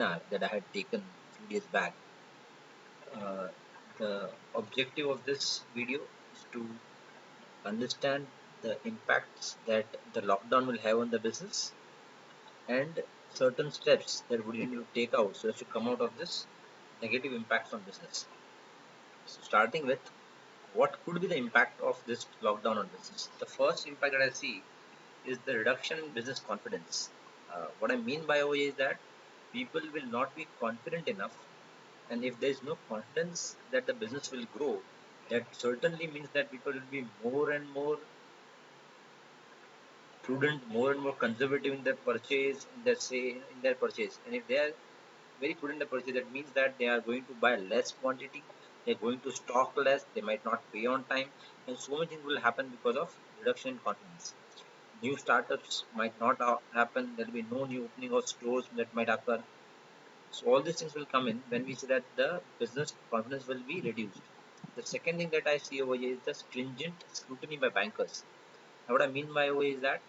that I had taken a few days back. Uh, the objective of this video is to understand the impacts that the lockdown will have on the business and certain steps that we need to take out so as to come out of this negative impacts on business. So starting with what could be the impact of this lockdown on business? The first impact that I see is the reduction in business confidence. What I mean by OA is that people will not be confident enough, and if there is no confidence that the business will grow, that certainly means that people will be more and more prudent, more and more conservative in their purchase, in their purchase. And if they are very prudent in the purchase, that means that they are going to buy less quantity, they're going to stock less, they might not pay on time, and so many things will happen because of reduction in confidence. New startups might not happen. There will be no new opening of stores that might occur. So all these things will come in when we say that the business confidence will be reduced. The second thing that I see over here is the stringent scrutiny by bankers. Now what I mean by over here is that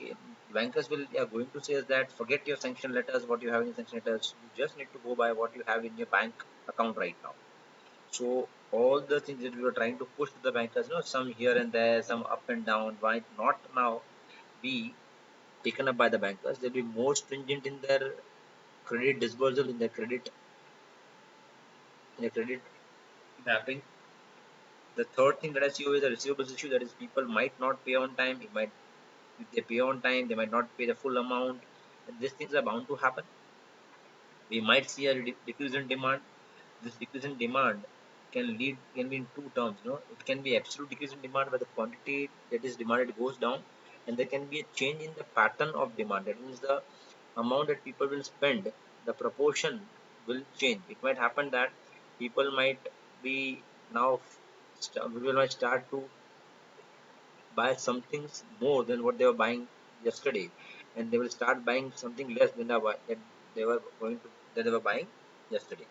eh, bankers will are going to say is that forget your sanction letters, what you have in your sanction letters. You just need to go by what you have in your bank account right now. So all the things that we were trying to push to the bankers, some here and there, some up and down, might not now be taken up by the bankers. They'll be more stringent in their credit disbursal, in their credit mapping. The third thing that I see is a receivables issue. That is, people might not pay on time. If they pay on time, they might not pay the full amount, and these things are bound to happen. We might see a decrease in demand. This decrease in demand can be in two terms. It can be absolute decrease in demand where the quantity that is demanded goes down, and there can be a change in the pattern of demand. That means the amount that people will spend, the proportion will change. It might happen that people might be now people might start to buy some things more than what they were buying yesterday, and they will start buying something less than that they were going to that they were buying yesterday.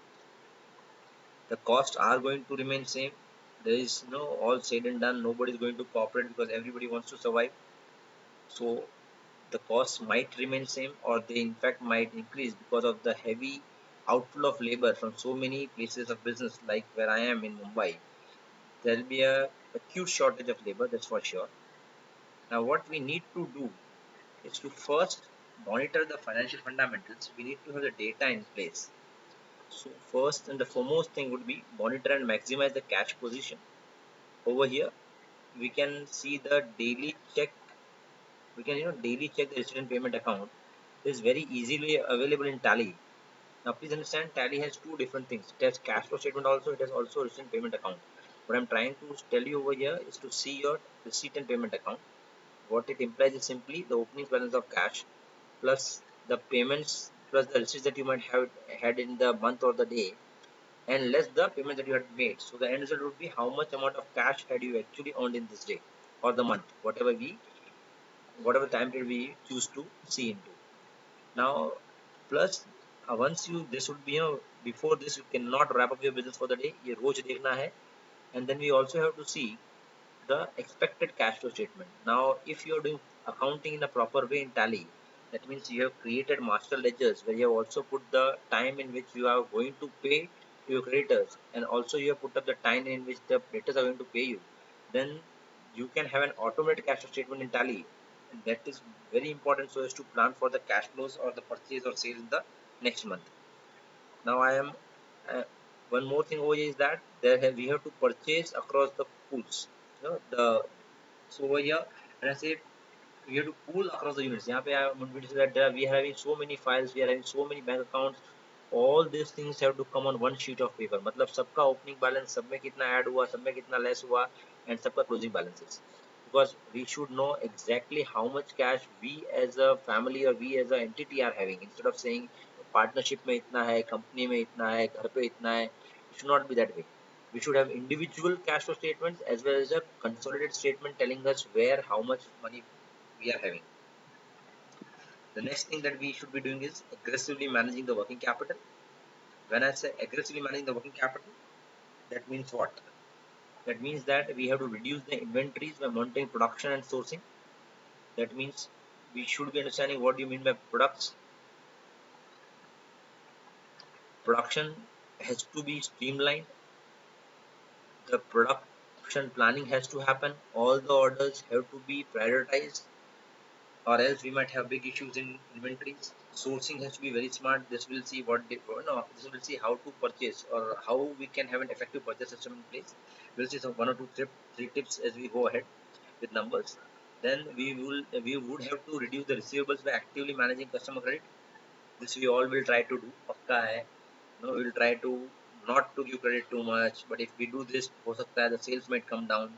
The costs are going to remain same. There is no all said and done. Nobody is going to cooperate because everybody wants to survive. So the costs might remain same, or they in fact might increase because of the heavy outflow of labor from so many places of business, like where I am in Mumbai. There will be a acute shortage of labor, that's for sure. Now, what we need to do is to first monitor the financial fundamentals. We need to have the data in place. So first and the foremost thing would be monitor and maximize the cash position. Over here, we can see the daily check. We can daily check the receipt and payment account. It is very easily available in Tally. Now please understand, Tally has two different things. It has cash flow statement also. It has also receipt and payment account. What I'm trying to tell you over here is to see your receipt and payment account. What it implies is simply the opening balance of cash plus the payments plus the receipts that you might have had in the month or the day, and less the payment that you had made. So the end result would be how much amount of cash had you actually earned in this day or the month, whatever time period we choose to see into. Now, plus once you this would be before this you cannot wrap up your business for the day. ये रोज देखना है, and then we also have to see the expected cash flow statement. Now, if you are doing accounting in a proper way in Tally, that means you have created master ledgers where you have also put the time in which you are going to pay to your creditors, and also you have put up the time in which the creditors are going to pay you. Then you can have an automated cash flow statement in Tally, and that is very important so as to plan for the cash flows or the purchase or sale in the next month. Now I am one more thing over here is that we have to purchase across the pools. The so over here when I say we have to pool across the units. यहाँ पे I want to say that we are having so many files, we are having so many bank accounts. All these things have to come on one sheet of paper. मतलब सबका opening balance, सब में कितना add हुआ, सब में कितना less हुआ, and सबका closing balances. Because we should know exactly how much cash we as a family or we as a entity are having. Instead of saying partnership में इतना है, company में इतना है, घर पे इतना है, it should not be that way. We should have individual cash flow statements as well as a consolidated statement telling us where how much money we are having. The next thing that we should be doing is aggressively managing the working capital. When I say aggressively managing the working capital, that means what? That means that we have to reduce the inventories by monitoring production and sourcing. That means we should be understanding what do you mean by products. production has to be streamlined, the production planning has to happen, all the orders have to be prioritized, or else we might have big issues in inventories. Sourcing has to be very smart. This will see what they, no, this will see how to purchase or how we can have an effective purchase system in place. We'll see some one or two three tips as we go ahead with numbers. Then we would have to reduce the receivables by actively managing customer credit. This we all will try to do. Pakka hai. No, we will try to not to give credit too much. But if we do this, हो सकता है the sales might come down.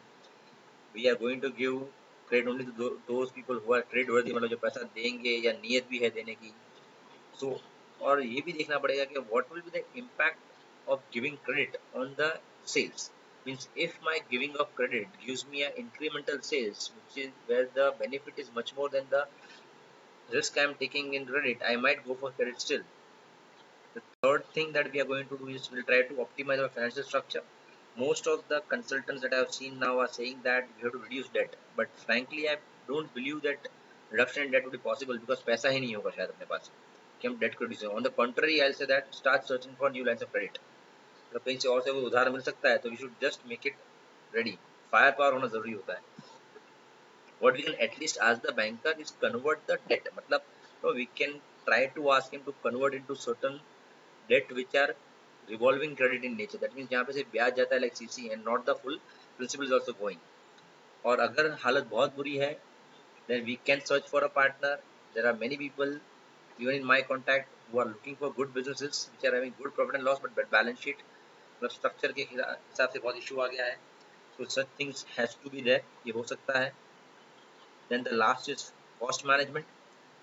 We are going to give credit only to those people who are credit worthy, मतलब जो पैसा देंगे या नियत भी है देने की. So और ये भी देखना पड़ेगा कि what will be the impact of giving credit on the sales. Means if my giving of credit gives me an incremental sales, which is where the benefit is much more than the risk I am taking in credit, I might go for credit still. The third thing that we are going to do is we'll try to optimize our financial structure. Most of the consultants that I have seen now are saying that we have to reduce debt, but frankly I don't believe that reduction in debt would be possible because पैसा ही नहीं होगा शायद अपने पास कि हम debt को reduce करें. On the contrary, I'll say that start searching for new lines of credit. अगर कहीं से और से कोई उधार मिल सकता है तो we should just make it ready. Fire power होना जरूरी होता है. What we can at least ask the banker is convert the debt. मतलब no, we can try to ask him to convert into certain debt which are revolving credit in nature. That means जहाँ पे से ब्याज जाता है like CC and not the full principal is also going. और अगर हालत बहुत बुरी है then we can search for a partner. There are many people even in my contact who are looking for good businesses which are having good profit and loss but bad balance sheet. मतलब structure के हिसाब से बहुत issue आ गया है. So such things has to be there. ये हो सकता है. Then the last is cost management.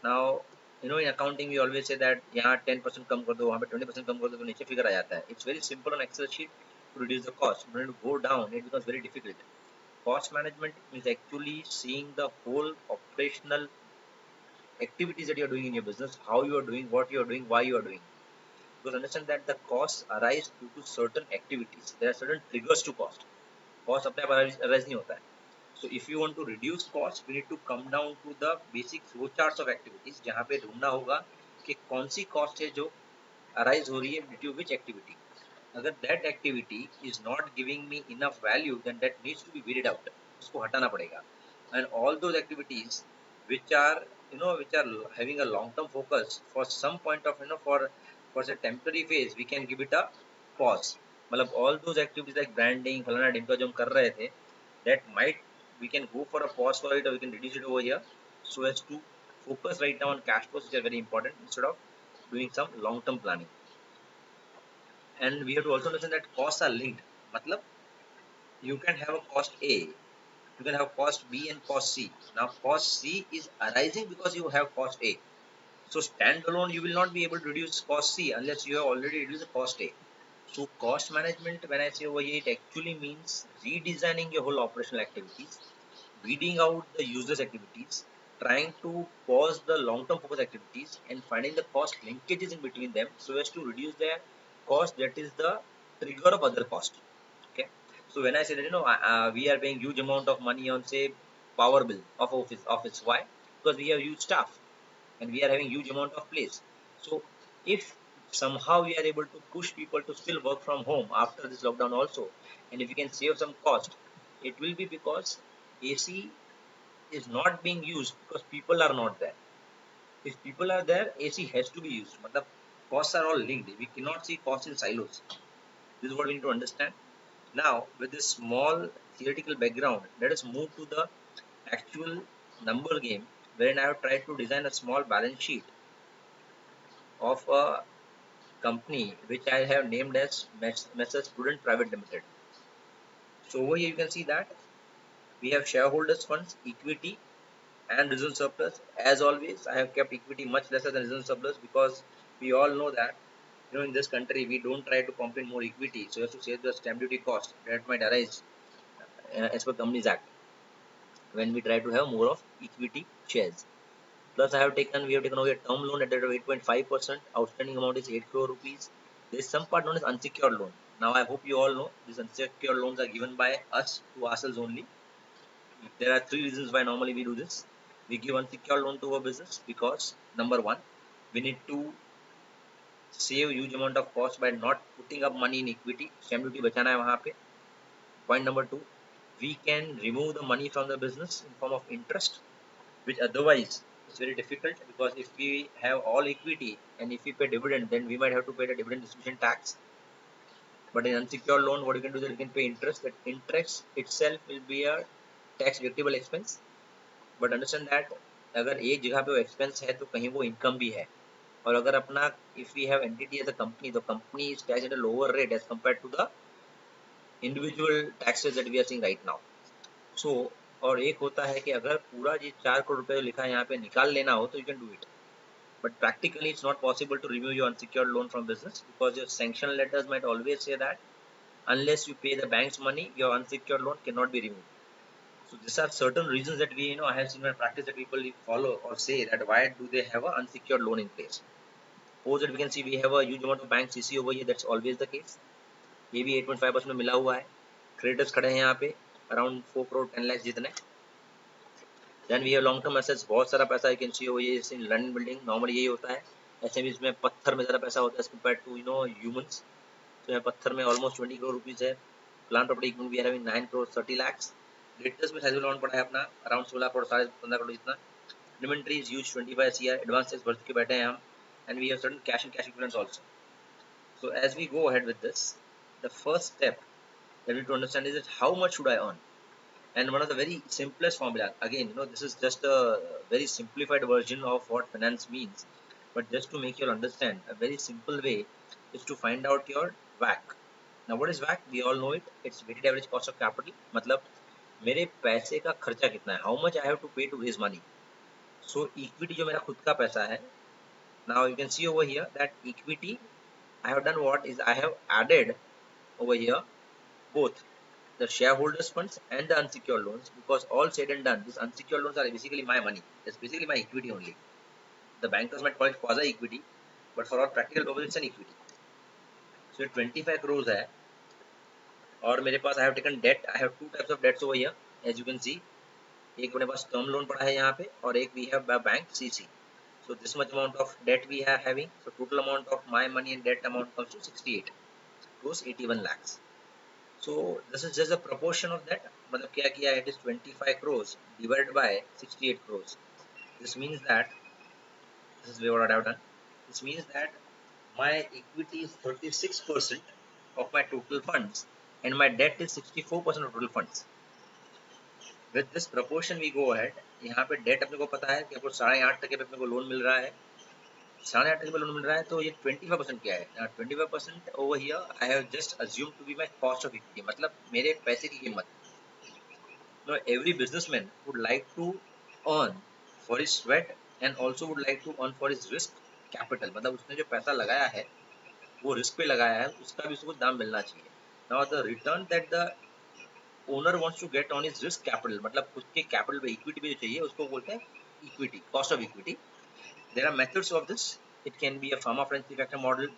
Now in accounting we always say that यहाँ 10% कम कर दो, वहाँ पे 20% कम कर दो तो नीचे फिगर आ जाता है. It's very simple on Excel sheet to reduce the cost. When you go down, it becomes very difficult. Cost management is actually seeing the whole operational activities that you are doing in your business, how you are doing, what you are doing, why you are doing. Because understand that the costs arise due to certain activities. There are certain triggers to cost. Cost अपने आप arise नहीं होता है. So if you want to reduce cost, we need to come down to the basic flow charts of activities जहाँ पे ढूंढना होगा कि कौन सी cost है जो arise हो रही है due to which activity. अगर that activity is not giving me enough value, then that needs to be weeded out. उसको हटाना पड़ेगा. And all those activities which are which are having a long term focus for some point of for a temporary phase, we can give it a pause. मतलब all those activities like branding फलाना ढिमका जो हम कर रहे थे, that might we can go for a pause for it or we can reduce it over here so as to focus right now on cash flows which are very important instead of doing some long term planning. And we have to also understand that costs are linked. Matlab, you can have a cost A, you can have cost B and cost C. Now cost C is arising because you have cost A. So standalone you will not be able to reduce cost C unless you have already reduced the cost A. So cost management, when I say over here, it actually means redesigning your whole operational activities, weeding out the useless activities, trying to pause the long-term focus activities and finding the cost linkages in between them so as to reduce their cost that is the trigger of other cost. Okay. So when I say that we are paying huge amount of money on say power bill of office. Why? Because we have huge staff and we are having huge amount of place. So if somehow we are able to push people to still work from home after this lockdown also, and if we can save some cost, it will be because AC is not being used because people are not there. If people are there, AC has to be used. Matlab, costs are all linked. We cannot see costs in silos. This is what we need to understand. Now, with this small theoretical background, let us move to the actual number game wherein I have tried to design a small balance sheet of a company which I have named as Messrs Prudent Private Limited. So over here you can see that we have shareholders funds, equity and reserve surplus. As always, I have kept equity much lesser than reserve surplus because we all know that in this country we don't try to pump in more equity so as to save the stamp duty cost that might arise as per Companies Act when we try to have more of equity shares. Plus, we have taken over a term loan at the rate of 8.5%. Outstanding amount is 8 crore rupees. There is some part known as unsecured loan. Now, I hope you all know these unsecured loans are given by us to ourselves only. There are three reasons why normally we do this. We give unsecured loan to our business because number one, we need to save huge amount of cost by not putting up money in equity, stamp duty बचाना है वहाँ पे. Point number two, we can remove the money from the business in form of interest, which otherwise is very difficult, because if we have all equity and if we pay dividend, then we might have to pay the dividend distribution tax. But in unsecured loan, what you can do is that you can pay interest. That interest itself will be a tax deductible expense. But understand that अगर एक जगह पे वो expense है तो कहीं वो income भी है. और अगर अपना if we have entity as a company, तो company is taxed at a lower rate as compared to the individual taxes that we are seeing right now. So और एक होता है कि अगर पूरा ये 4 करोड़ रुपए जो लिखा है यहाँ पे निकाल लेना हो तो you can do it. But practically it's not possible to remove your unsecured loan from business, because your sanction letters might always say that unless you pay the bank's money, your unsecured loan cannot be removed. So these are certain reasons that we, I have seen in practice that people follow or say that why do they have an unsecured loan in place. Suppose that we can see we have a huge amount of bank CC over here, that's always the case. ये भी 8.5% में मिला हुआ है. Creditors खड़े हैं यहाँ पे around 4 crore 10 lakhs जितने. Then we have long term assets, बहुत सारा पैसा you can see over here in land building. Normally यही होता है. SMEs में पत्थर में ज़्यादा पैसा होता है as compared to humans. तो यहाँ पत्थर में almost 20 crore rupees है. Plant property we are having 9 crore 30 lakhs. Creditors में sizable amount पड़ा है अपना around 16 crore 15 crore जितना. Inventory is huge 25 CR. Advances भर के बैठे हैं हम. And we have certain cash and cash equivalents also. So as we go ahead with this, the first step that we need to understand is that how much should I earn? And one of the very simplest formula, again, this is just a very simplified version of what finance means. But just to make you understand, a very simple way is to find out your WACC. Now what is WACC? We all know it. It's weighted average cost of capital. मतलब मेरे पैसे का खर्चा कितना है? How much I have to pay to raise money? So equity जो मेरा खुद का पैसा है. Now you can see over here that equity, I have done what is I have added over here both the shareholders funds and the unsecured loans, because all said and done these unsecured loans are basically my money. It's basically my equity only. The bankers might call it quasi equity, but for all practical purposes it's an equity. So 25 crores है और मेरे पास I have taken debt. I have two types of debts over here as you can see. एक मेरे पास term loan पड़ा है यहाँ पे और एक we have bank CC. So this much amount of debt we are having. So total amount of my money and debt amount comes to 68 crores 81 lakhs. So this is just a proportion of that. मतलब क्या किया है? It is 25 crores divided by 68 crores. This means that this is what I have done. This means that my equity is 36% of my total funds and my debt is 64% of total funds. With this proportion we go ahead. यहाँ पे debt अपने को पता है कि आपको 8.5% पे अपने को लोन मिल रहा है. 8.5% पे लोन मिल रहा है तो ये 25% क्या है? 25% over here I have just assumed to be my cost of equity. मतलब मेरे पैसे की कीमत. Now every businessman would like to earn for his sweat and also would like to earn for his risk capital. मतलब उसने जो पैसा लगाया है वो रिस्क पे लगाया है, उसका भी उसको दाम मिलना चाहिए. Now the return that the owner wants to get on his risk capital, मतलब खुद के कैपिटल पे इक्विटी पे जो चाहिए उसको बोलते हैं equity, cost of equity. There are methods of this. It can be a pharma frenzy factor model,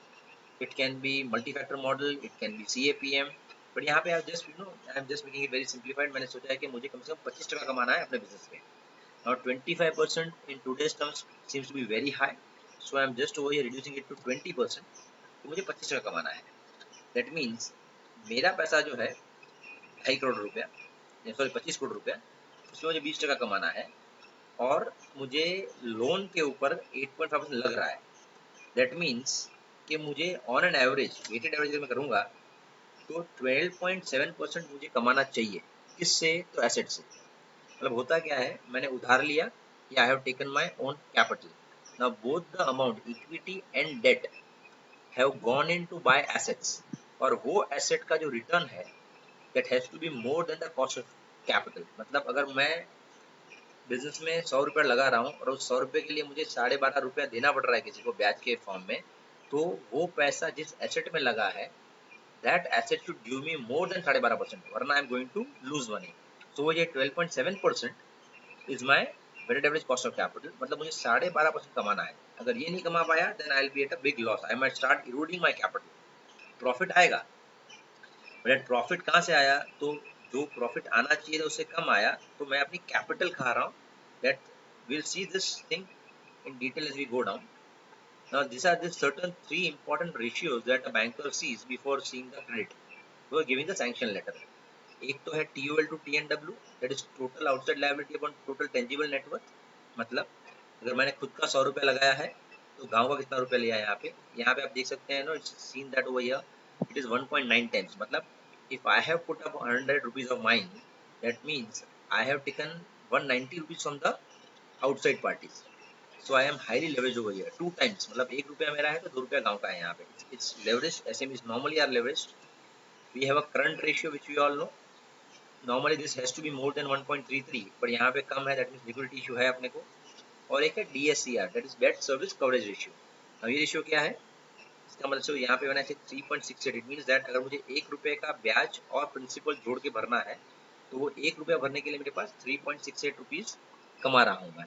it can be multi-factor model, it can be CAPM. But यहाँ पे आप just I am just making it very simplified. मैंने सोचा है कि मुझे कम से कम 25% कमाना है अपने बिजनेस में. Now 25% in today's terms seems to be very high, so I am just over here reducing it to 20%. तो मुझे 25% कमाना है. That means मेरा पैसा जो है 2.5 करोड़ रुपया, सॉरी 25 करोड़ रुपया, उसमें मुझे 20% कमाना है और मुझे लोन के ऊपर 8.5% लग रहा है. That means कि मुझे on an average weighted average अगर मैं करूँगा तो 12.7% मुझे कमाना चाहिए. किससे? तो एसेट से. मतलब होता क्या है, मैंने उधार लिया या I have taken my own capital. Now both the amount equity and debt have gone in to buy assets, और वो एसेट का जो रिटर्न है that has to be more than the cost of capital. मतलब अगर मैं business में 100 रुपया लगा रहा हूँ और उस 100 रुपये के लिए मुझे 12.5 रुपया देना पड़ रहा है किसी को ब्याज के फॉर्म में, तो वो पैसा जिस एसेट में लगा है that asset should give me more than 12.5%, वरना I am going to lose money. So ये 12.7% is my weighted average cost of capital. मतलब मुझे 12.5% कमाना है. अगर ये नहीं कमा पाया then I'll be at a big loss. I might start eroding my capital. Profit आएगा, but profit कहाँ से आया? तो जो profit आना चाहिए उससे कम आया, तो मैं अपनी capital खा रहा हूँ. That we'll see this thing in detail as we go down. Now these are the certain three important ratios that a banker sees before seeing the credit, before giving the sanction letter. एक तो है TOL to TNW, that is total outside liability upon total tangible net worth. मतलब अगर मैंने खुद का 100 रुपया लगाया है तो गांव का कितना रुपया लिया है यहाँ पे आप देख सकते हैं no, it's seen that over here it is 1.9 times. मतलब if I have put up 100 rupees of mine, that means I have taken 190 rupees from the outside parties. So I am highly leveraged over here. 2 times. मतलब 1 रुपया मेरा है तो 2 रुपया गांव का है यहाँ पे. It's leveraged. SMEs normally are leveraged. We have a current ratio which we all know. Normally this has to be more than 1.33, but यहाँ पे कम है, that means liquidity issue है अपने को. और एक है DSCR, that is debt service coverage ratio. अब ये रेशियो क्या है, इसका मतलब यहाँ पे मैंने 3.68, इट मीन्स दैट अगर मुझे 1 रुपये का ब्याज और प्रिंसिपल जोड़ के भरना है तो वो 1 रुपया भरने के लिए मेरे पास 3.68 रुपीज कमा रहा हूँ मैं.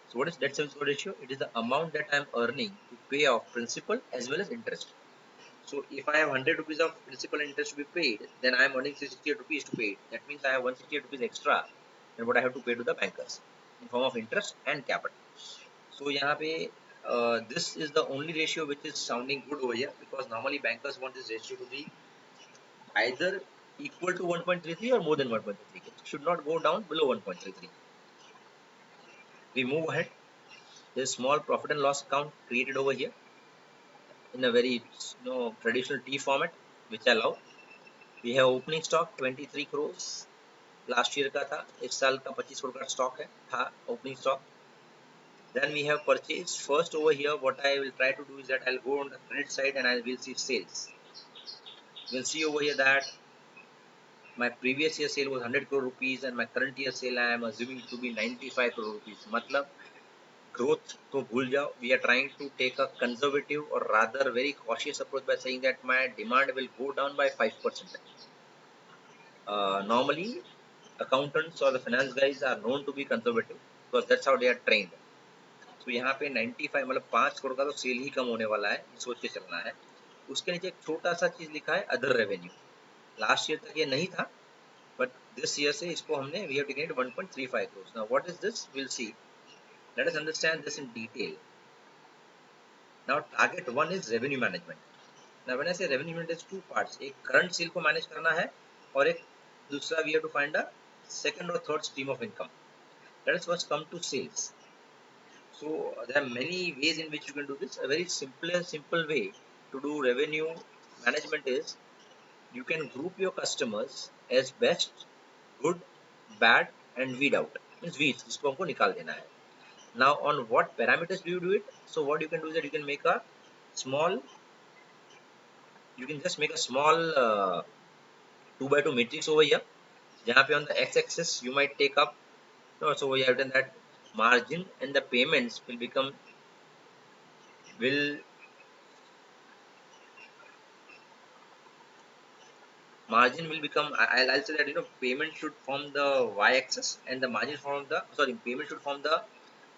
So what is debt service coverage ratio? It is the amount that I am earning to pay off principal as well as interest. So if I have 100 rupees of principal and interest to be paid, then I am earning 368 rupees to pay it. That means I have 168 rupees extra than what I have to pay to the bankers in form of interest and capital. So यहाँ पे this is the only ratio which is sounding good over here, because normally bankers want this ratio to be either equal to 1.33 or more than 1.33. It should not go down below 1.33. We move ahead. There is small profit and loss account created over here in a very traditional T format, which I love. We have opening stock 23 crores. Last year का था, इस साल का 25 करोड़ का stock है था opening stock. Then we have purchase. First over here, what I will try to do is that I'll go on the credit side and I will see sales. We'll see over here that my previous year sale was 100 crore rupees and my current year sale I am assuming to be 95 crore rupees. मतलब growth तो भूल जाओ. We are trying to take a conservative or rather very cautious approach by saying that my demand will go down by 5%. Normally, accountants or the finance guys are known to be conservative because that's how they are trained. तो यहाँ पे 95 मतलब 5 करोड़ का तो cell ही कम होने वाला है, सोच के चलना है. उसके नीचे एक छोटा सा चीज लिखा है अदर रेवेन्यू. लास्ट ईयर तक ये नहीं था, बट दिस ईयर से इसको हमने we have taken 1.35 crore. Now what is this, will see. Let us understand this in detail. Now target 1 is revenue management. Now when I say revenue management is two parts. एक current sale को manage करना है और एक दूसरा we have to find a second or third stream of income. Let us first come to sales. So there are many ways in which you can do this. A very simple way to do revenue management is you can group your customers as best, good, bad and weed out. Means weeds, जिसको हमको निकाल देना है. Now on what parameters do you do it? So what you can do is that you can make a small, you can just make a small 2 by 2 matrix over here. जहाँ पे on the x-axis you might take up. So we have done that margin and the payments will become will margin will become, I'll say that payment should form the y-axis and the margin form the payment should form the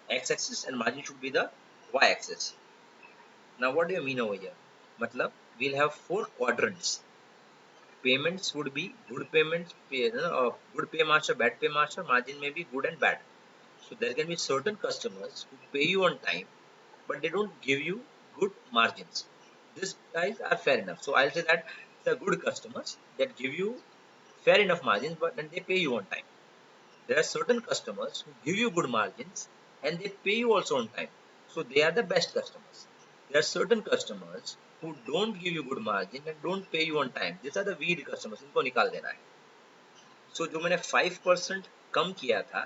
x-axis and margin should be the y-axis. Now what do you mean over here? Matlab we'll have 4 quadrants. Payments would be good payments, good pay master, bad pay master. Margin may be good and bad. So there can be certain customers who pay you on time but they don't give you good margins. These guys are fair enough. So I'll say that the good customers that give you fair enough margins but then they pay you on time. There are certain customers who give you good margins and they pay you also on time. So they are the best customers. There are certain customers who don't give you good margin and don't pay you on time. These are the weed customers. इनको निकाल देना है. So जो मैंने 5% कम किया था,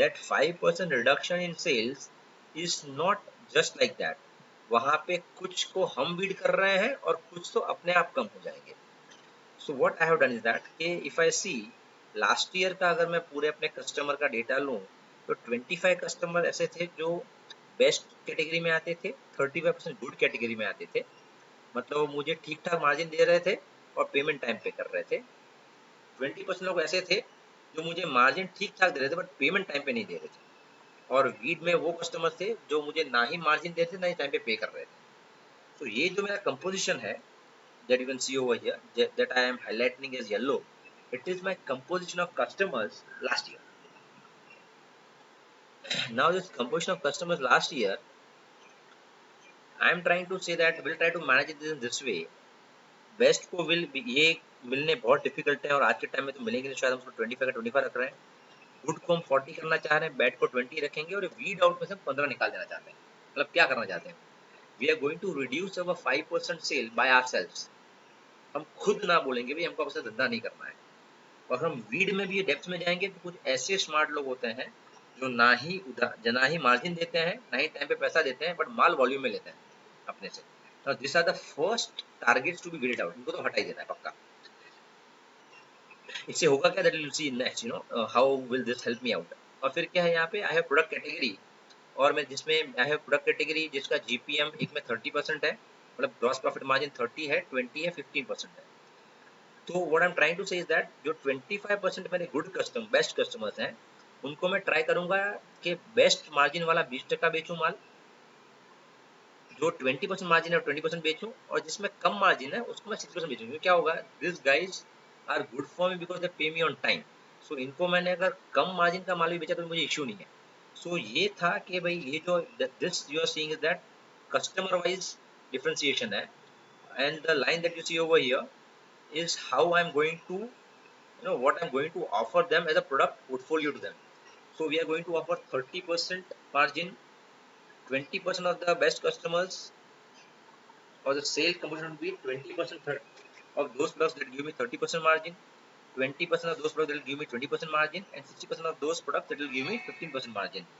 that 5% reduction in sales is not just like that. वहाँ पे कुछ को हम बीट कर रहे हैं और कुछ तो अपने आप कम हो जाएंगे. So what I have done is that if I see last year का अगर मैं पूरे अपने कस्टमर का डेटा लूँ तो 25 कस्टमर ऐसे थे जो बेस्ट कैटेगरी में आते थे, 35% गुड कैटेगरी में आते थे. मतलब वो मुझे ठीक ठाक मार्जिन दे रहे थे और पेमेंट टाइम पे कर रहे थे. 20% लोग ऐसे थे जो मुझे मार्जिन ठीक ठाक दे रहे थे बट पेमेंट टाइम पे नहीं दे रहे थे. और वीड में वो कस्टमर थे जो मुझे ना ही मार्जिन दे रहे थे ना ही टाइम पे कर रहे थे. तो ये जो मेरा कंपोजिशन है that you can see over here that I am highlighting as yellow, it is my composition of customers last year. Now this composition of customers last year, I am trying to say that will try to manage it in this way. Best को विल ये मिलने बहुत difficult है और आज के time में तो मिलेंगे नहीं, शायद हम उसको 25 का 25 रख रहे हैं। गुड को हम 40 करना चाह रहे हैं, बैड को 20 रखेंगे और वीड आउट में से 15 निकाल देना चाहते हैं। मतलब क्या करना चाहते हैं, we are going to reduce our 5% sale by ourselves. हम खुद ना बोलेंगे भाई हमको आपसे धंधा नहीं करना है। और हम वीड में भी डेप्थ में जाएंगे तो कुछ ऐसे स्मार्ट लोग होते हैं जो ना ही मार्जिन देते हैं, ना ही टाइम पे पैसा देते हैं, बट माल वॉल्यूम में लेते हैं अपने से। तो this are the first targets to be weeded out, इनको तो हटा ही देना है पक्का। इससे होगा क्या, that will see next, how will this help me out. और फिर क्या है यहाँ पे, आई हैव प्रोडक्ट कैटेगरी, और मैं जिसमें आई हैव प्रोडक्ट कैटेगरी जिसका जीपीएम एक में 30% है, मतलब ग्रॉस प्रॉफिट मार्जिन 30 है, 20 है, 15% है। तो what I am trying to say is that जो 25% मेरे गुड कस्टमर बेस्ट कस्टमर्स हैं उनको मैं ट्राई करूंगा कि बेस्ट मार्जिन वाला 20% बेचूं माल, जो 20% मार्जिन है 20% बेचूं, और जिसमें कम मार्जिन है उसको मैं 60% बेचूं। क्योंकि क्या होगा, this guys are good for me because they pay me on time. सो इनको मैंने अगर कम मार्जिन का माल भी बेचा तो मुझे इश्यू नहीं है। सो ये था कि भाई ये जो this you are seeing is that customer wise differentiation है। And the line that you see over here is how I'm going to, what I'm going to offer them as a product portfolio to them. So we are going to offer 30% margin, 20% of the best customers, or the sale commission will be 20% of those products that give me 30% margin, 20% of those products that will give me 20% margin, and 60% of those products that will give me 15% margin.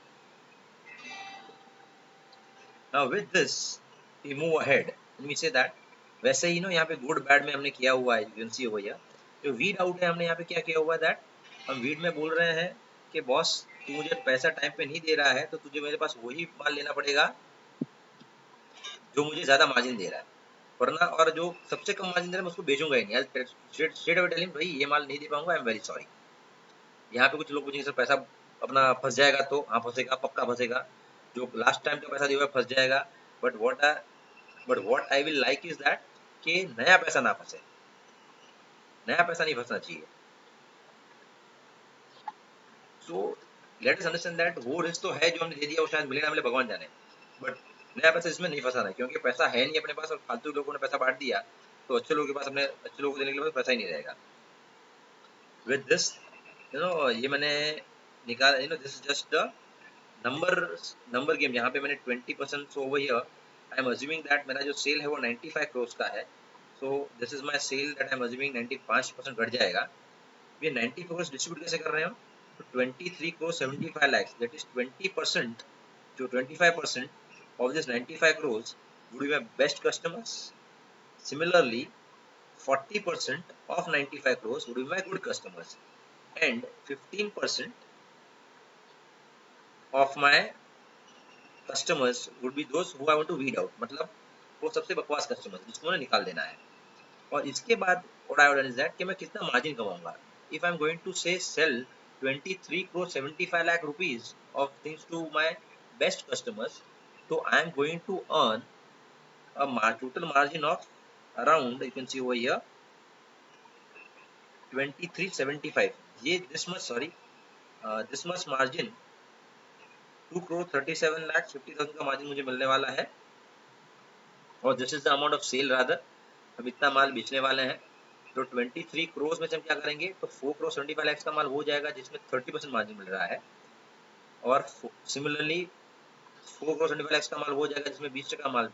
Now with this, we move ahead and we say that वैसे ही यहाँ पे good bad में हमने किया हुआ है, you can see over here. जो weed out है हमने यहाँ पे क्या किया हुआ है, दैट हम वीड में बोल रहे हैं कि बॉस तू मुझे पैसा टाइम पे नहीं दे रहा है तो तुझे मेरे पास वही माल लेना पड़ेगा जो मुझे ज्यादा मार्जिन दे रहा है, वरना और जो सबसे कम मार्जिन दे रहा है मैं उसको बेचूंगा ही नहीं। स्ट्रेट अवे टेलिंग भाई ये माल नहीं दे पाऊंगा, आई एम वेरी सॉरी। यहाँ पे कुछ लोग पूछेंगे सर पैसा अपना फंस जाएगा, तो हाँ फंसेगा, पक्का फंसेगा। जो लास्ट टाइम का पैसा दिया हुआ फंस जाएगा। But what I will like is that कि नया पैसा ना फंसे, नया पैसा नहीं फंसना चाहिए। So let us understand that वो रिस्क तो है जो हमने दे दिया, वो शायद मिले ना मिले भगवान जाने, बट नया पैसा इसमें नहीं फंसाना है, क्योंकि पैसा है नहीं अपने पास और फालतू लोगों ने पैसा बांट दिया तो अच्छे लोगों के पास अपने अच्छे लोगों को देने के लिए पैसा ही नहीं रहेगा। विद दिस ये मैंने निकाला, this is just the number game. यहाँ पे मैंने 20%, so over here I am assuming that मेरा जो सेल है वो 95 करोड़ का है। So this is my sale that I am assuming 95% घट जाएगा। ये 90 करोड़ डिस्ट्रीब्यूट कैसे कर रहे हो, तो 23 करोड़ 75 lakhs, दैट इज 20%, जो 25% of this 95 crores would be my best customers. Similarly, 40% of 95 crores would be my good customers, and 15% of my customers would be those who I want to weed out, मतलब वो सबसे बकवास customers जिसको मुझे निकाल देना है। और इसके बाद what I would done is that कि मैं कितना margin कमाऊंगा। If I'm going to say sell 23 crore 75 lakh rupees of things to my best customers, so I am going to earn a total margin of around, you can see over here, 2375। ये this much margin 2 crore 37 lakhs 50,000 का margin मुझे मिलने वाला है। और this is the amount of sale rather, हम इतना माल बेचने वाले हैं। तो 23 करोड़ में से हम क्या करेंगे, तो 4 करोड़ 75 लाख का माल हो जाएगा जिसमें 30% मार्जिन मिल रहा है। और सिमिलरली 4 करोड़ 75 लाख का माल हो जाएगा जिसमें 20% माल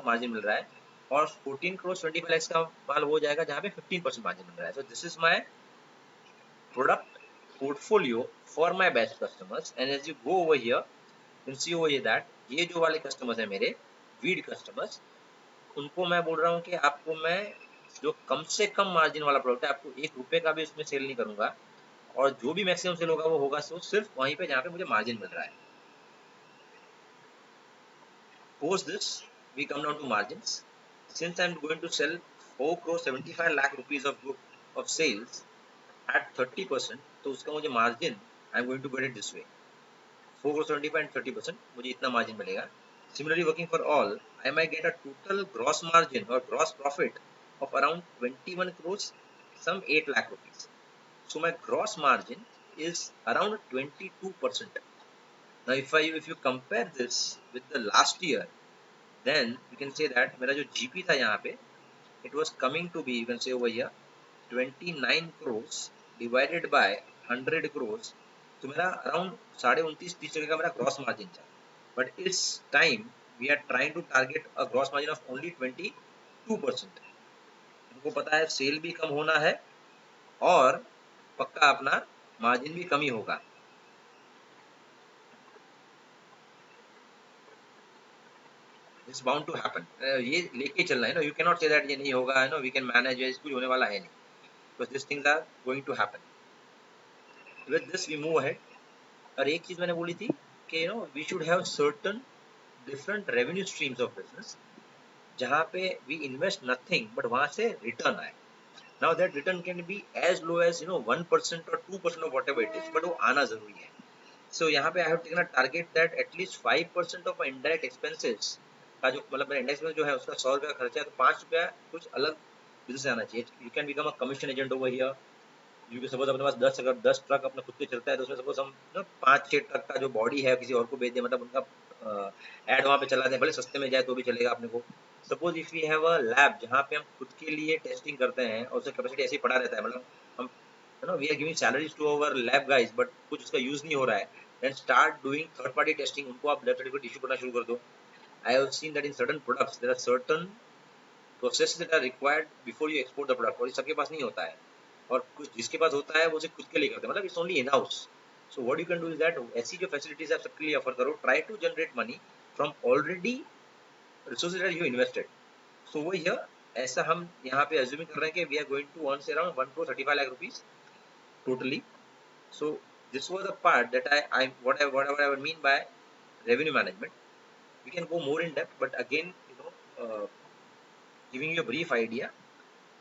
मार्जिन मिल रहा है। और 14 करोड़ 25 लाख का माल हो जाएगा जहाँ पे 15% मार्जिन मिल रहा है। So this is my product portfolio for my best customers. And as you go over here you see over here that ये जो वाले कस्टमर्स है मेरे वीड कस्टमर्स, उनको मैं बोल रहा हूँ कि आपको मैं जो कम से कम मार्जिन वाला प्रोडक्ट है आपको 1 रुपए का भी उसमें सेल नहीं करूंगा, और जो भी मैक्सिमम सेल होगा वो होगा सिर्फ वहीं पे जहाँ पे मुझे मार्जिन मिल रहा है। Post this, we come down to margins. Since I'm going to sell 4 crore 75 lakh rupees of sales at 30%, तो उसका मुझे margin I am going to get it this way, 4 crore 75 and 30% मुझे इतना मार्जिन मिलेगा। Similarly, working for all, I might get a total gross margin or gross profit of around 21 crores, some 8 lakh rupees. So my gross margin is around 22%. Now, if you compare this with the last year, then you can say that मेरा जो GP था यहाँ पे, it was coming to be, you can say over here 29 crores divided by 100 crores, तो मेरा around 29.30% का मेरा gross margin था. बट इस time we are trying to target a gross margin of only 22%. हमको पता है सेल भी कम होना है और पक्का अपना मार्जिन भी कम ही होगा. It's bound to happen. ये लेके चलना है ना. You can not say that ये नहीं होगा, है ना, वी कैन मैनेज, कुछ होने वाला है नहीं. Because this things are going to happen. With this we move ahead. और एक चीज मैंने बोली थी कि you know we should have certain different revenue streams of business जहाँ पे वी इन्वेस्ट नथिंग बट वहां से रिटर्न आए. Now that return can be as low as 1% और 2% of whatever it is, but वो आना जरूरी है. सो यहाँ पे I have taken a target that at least 5% of indirect expenses का जो मतलब मेरा इंडेक्स में जो है उसका 100 रुपया खर्चा है, तो 5 रुपया कुछ अलग बिजनेस से आना चाहिए. You can become a commission agent over here. क्योंकि सपोज अपने पास 10 अगर 10 ट्रक अपने खुद के चलता है तो उसमें सपोज हम 5-6 ट्रक का जो बॉडी है किसी और को बेच दें, मतलब उनका एड वहाँ पे चला दें, भले सस्ते में जाए तो भी चलेगा अपने को. Suppose if we have a lab जहाँ पे हम खुद के लिए टेस्टिंग करते हैं और उसका कैपेसिटी ऐसे ही पड़ा रहता है, मतलब हम we are giving salaries to our lab guys but कुछ उसका यूज नहीं हो रहा है, then start doing third party testing. उनको आप लैब सर्टिफिकेट इशू करना शुरू कर दो. I have seen that in certain products there are certain process that are required before you export the product, और ये सबके पास नहीं होता है. और कुछ जिसके पास होता है वो सिर्फ खुद के लिए करते हैं, मतलब it's only in house. So what you can do is that ऐसी जो फैसिलिटीज आप सबके लिए ऑफर करो, try to generate money from already resources that you invested. So वो यह ऐसा हम यहाँ पे अज्यूमिंग कर रहे हैं कि we are going to earn say around 1 crore 35 lakh rupees totally. So this was the part that whatever I would mean by revenue management. We can go more in depth, but again, giving you a brief idea,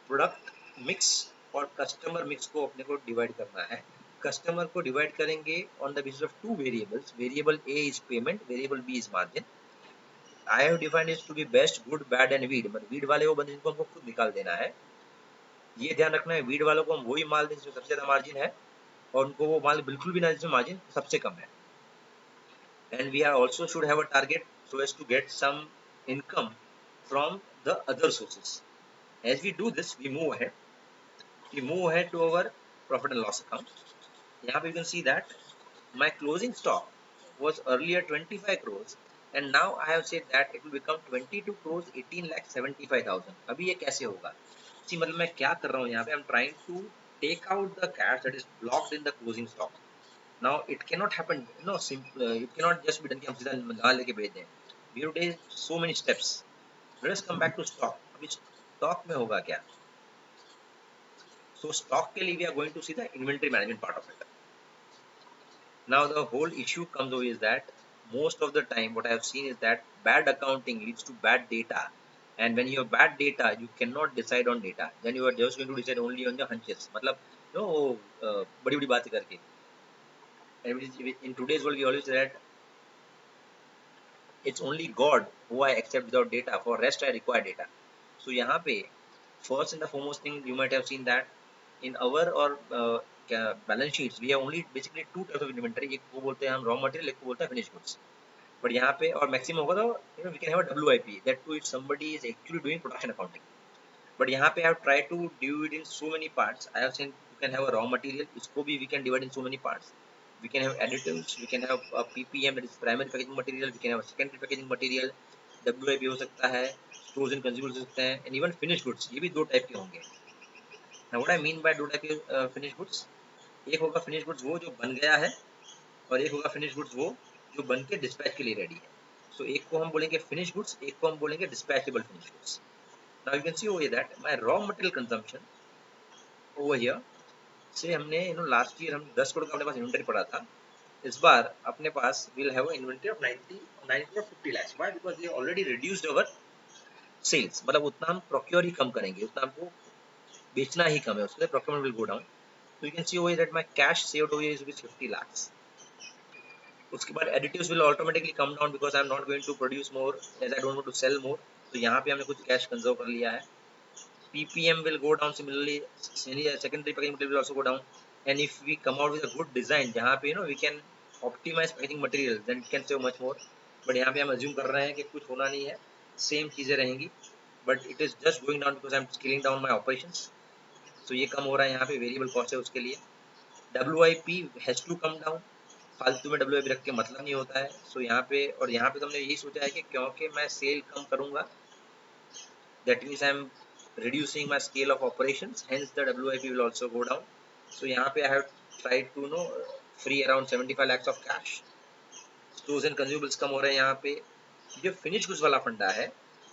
product mix और customer mix को अपने को divide करना है. Customer को divide करेंगे on the basis of two variables. Variable A is payment, variable B is margin. I have defined it to be best, good, bad and weed. मतलब weed वाले वो बंदे जिनको हमको खुद निकाल देना है. ये ध्यान रखना है वीड वालों को हम वही माल दें जिसमें सबसे ज्यादा मार्जिन है, और उनको वो माल बिल्कुल भी ना जिसमें मार्जिन सबसे कम है. And we are also should have a target so as to get some income from the other sources. As we do this we move ahead. We move ahead to our profit and loss account. Here you can see that my closing stock was earlier 25 crores and now I have said that it will become 22 crores 18 lakh 75,000. अभी ये कैसे होगा? See, मतलब मैं क्या कर रहा हूँ यहाँ पे? I'm trying to take out the cash that is blocked in the closing stock. Now it cannot happen. No, it cannot just be done कि हम सीधा गाँव लेके भेज दें. We have to take so many steps. Let us come back to stock. अभी stock में होगा क्या? So stock के लिए we are going to see the inventory management part of it. Now the whole issue comes over is that most of the time what I have seen is that bad accounting leads to bad data, and when you have bad data you cannot decide on data, then you are just going to decide only on the hunches. मतलब no बड़ी बड़ी बातें करके. And in today's world we always say that it's only God who I accept without data, for rest I require data. So यहाँ पे first and the foremost thing you might have seen that in our or balance sheets we have only basically two types of inventory. एक को बोलते हैं हम raw material, एक को बोलते हैं finished goods. But यहाँ पे और maximum होगा तो we can have a WIP, that too if somebody is actually doing production accounting. But यहाँ पे I have tried to do it in so many parts. I have seen you can have a raw material, इसको भी we can divide in so many parts. We can have additives, we can have a PPM, that is primary packaging material, we can have a secondary packaging material, WIP हो सकता है, stores and consumables हो सकते हैं, and even finished goods. ये भी दो type के होंगे. Now what I mean by दो टाइप के finished goods, एक होगा finished goods वो जो बन गया है, और एक होगा finished goods वो जो बन के dispatch के लिए ready है. So एक को हम बोलेंगे finished goods, एक को हम बोलेंगे dispatchable finished goods. Now you can see over here that my raw material consumption over here से हमने लास्ट ईयर हम 10 करोड़ का अपने पास इन्वेंटरी पड़ा था. इस बार अपने पास will have inventory of 9 crore 50 lakhs. Why? Because we already reduced our sales. मतलब उतना हम प्रोक्योर ही कम करेंगे, उतना हमको बेचना ही कम है, उसके लिए प्रोक्योरमेंट विल गो डाउन. तो you can see over that my cash saved over is 50 lakhs. उसके बाद additives will automatically come down because I am not going to produce more as I don't want to sell more. तो यहाँ पे हमने कुछ cash conserve कर लिया है. PPM will go down similarly. Secondary packaging material will also go down. And if we come out with a good design, जहाँ पे we can optimize packaging materials, then it can save much more. But यहाँ पे हम assume कर रहे हैं कि कुछ होना नहीं है. सेम चीजें रहेंगी, but it is just going down because I M scaling down my operations. तो ये कम हो रहा है यहाँ पे, वेरिएबल कॉस्ट है उसके लिए। WIP has to come down, फालतू में WIP रख के मतलब नहीं होता है। सो यहाँ पे, और यहाँ पे तो हमने यही सोचा है कि क्योंकि मैं सेल कम करूंगा, that means I'm reducing my scale of operations, hence the WIP will also go down. So यहाँ पे I have tried to free around 75 lakhs of cash. Stores and consumables कम हो रहे हैं यहाँ पे। जो फिनिश गुड्स वाला फंडा है,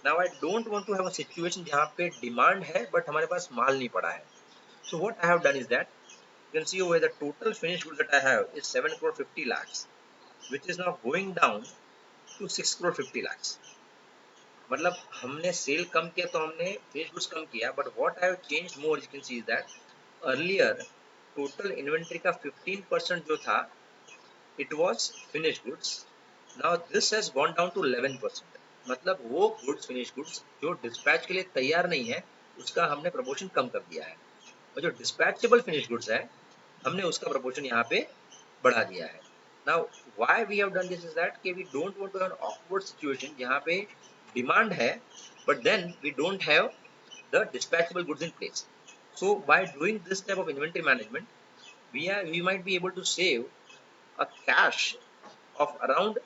now I don't want to have a situation जहाँ पे डिमांड है बट हमारे पास माल नहीं पड़ा है। So what I have done is that you can see over the total finished goods that I have is 7 crore 50 lakhs, which is now going down to 6 crore 50 lakhs. मतलब हमने cell कम किया तो हमने finish goods कम किया, but what I have changed more you can see is that earlier total inventory का 15% जो था it was finish goods, now this has gone down to 11%। मतलब वो गुड्स, फिनिश गुड्स जो डिस्पैच के लिए तैयार नहीं है उसका हमने प्रपोर्शन कम कर दिया है, और जो डिस्पैचेबल फिनिश गुड्स है हमने उसका प्रपोर्शन यहाँ पे बढ़ा दिया है। Now why we have done this is that कि we don't want to have an awkward situation जहाँ पे डिमांड है but then we don't have the dispatchable goods in place. So by doing this type of inventory management, we might be able to save a cash of around,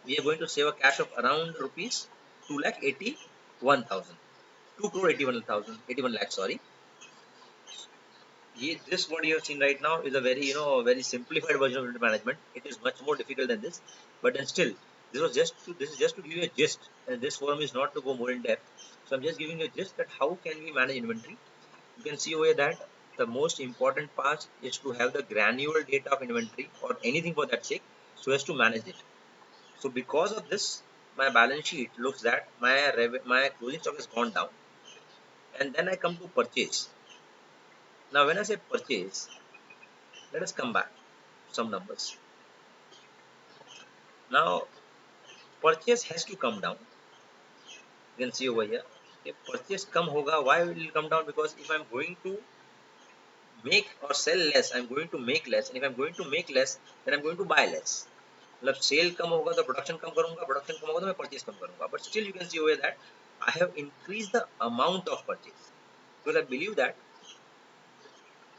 we are going to save a cash of around rupees 2 lakh 81,000, 2 crore 81,000, 81 lakh, sorry. This what you have seen right now is a very very simplified version of inventory management. It is much more difficult than this, but then still this is just to give you a gist, and this forum is not to go more in depth. So I'm just giving you a gist that how can we manage inventory. You can see over here that the most important part is to have the granular data of inventory or anything for that sake, so as to manage it. So because of this, my balance sheet looks that my closing stock has gone down, and then I come to purchase. Now when I say purchase, let us come back to some numbers. Now purchase has to come down. You can see over here, if purchase come hoga, why will it come down? Because if I'm going to make or sell less, I'm going to make less, and if I'm going to make less, then I'm going to buy less. मतलब cell कम होगा तो production कम करूंगा, production कम होगा तो मैं purchase कम करूंगा, but still you can see over that I have increase the amount of purchase, because I believe that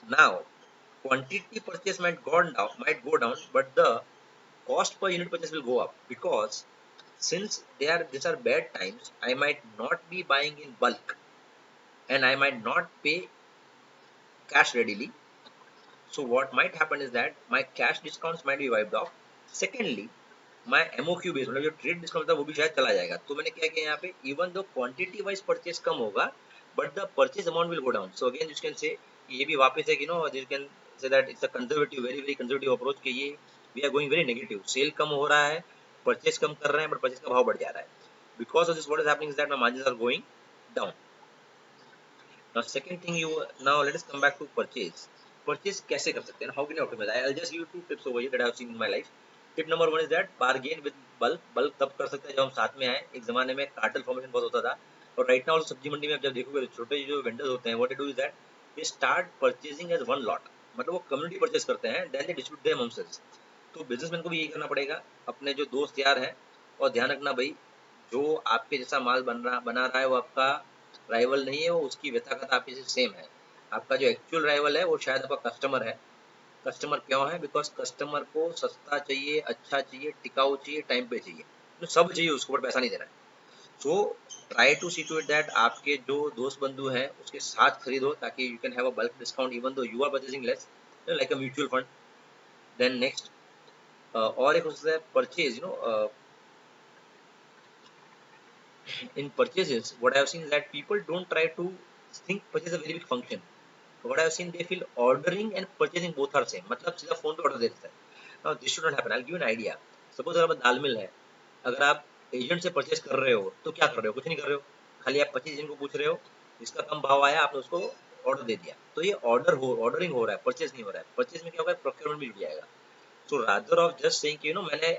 now quantity purchase might go down, but the cost per unit purchase will go up, because since these are bad times, I might not be buying in bulk and I might not pay cash readily. So what might happen is that my cash discounts might be wiped off. Secondly, my MOQ base मतलब जो trade discount था वो भी शायद चला जाएगा। तो मैंने क्या किया यहाँ पे, even though quantity wise purchase कम होगा but the purchase amount will go down. So again you can say ये भी वापस है कि you can say that it's a conservative, very very conservative approach कि ये we are going very negative, sale कम हो रहा है, परचेज कम कर रहे हैं बट परचेज का भाव बढ़ जा रहा है। Because of this what is happening is that my margins are going down. Now second thing, now let us come back to purchase. Purchase कैसे कर सकते हैं? How can you optimize? I'll just give you two tips over here that I have seen in my life. Tip number one is that bargain with bulk. Bulk तब कर सकते हैं जब हम साथ में आए। एक जमाने में कार्टेल फॉर्मेशन बहुत होता था, और राइट नाउ सब्जी मंडी में आप जब देखोगे तो छोटे जो वेंडर्स होते हैं, what they do is that they start purchasing as one lot, मतलब वो कम्युनिटी परचेस करते हैं, then they distribute them themselves. तो बिजनेसमैन को भी यही करना पड़ेगा, अपने जो दोस्त यार हैं, और ध्यान रखना भाई, जो आपके जैसा माल बना रहा है वो आपका राइवल नहीं है, वो उसकी व्यथागत आपके से सेम है। आपका जो एक्चुअल राइवल है वो शायद आपका कस्टमर है। कस्टमर क्यों है? बिकॉज कस्टमर को सस्ता चाहिए, अच्छा चाहिए, टिकाऊ चाहिए, टाइम पे चाहिए, तो सब चाहिए, उसको ऊपर पैसा नहीं देना है। So try to see to it that आपके जो दोस्त बंधु हैं उसके साथ खरीदो, ताकि you can have a bulk discount even though you are purchasing less, like a mutual fund. Then next, और एक हो सकता है purchase, in purchases, what I have seen is that people don't try to think purchase a very big function. What I have seen, they feel ordering and purchasing both are same. मतलब सीधा phone पे order दे देता है। Now this should not happen. I'll give you an idea. Suppose अगर आप दाल मिल है, अगर आप एजेंट से परचेज कर रहे हो तो क्या कर रहे हो? कुछ नहीं कर रहे हो, खाली आप परचेज एजेंट को पूछ रहे हो, जिसका कम भाव आया आपने उसको ऑर्डर दे दिया, तो ये ऑर्डरिंग हो रहा है, परचेज नहीं हो रहा है। परचेज में क्या होगा? प्रोक्योरमेंट भी जुड़ जाएगा। So rather of just saying कि मैंने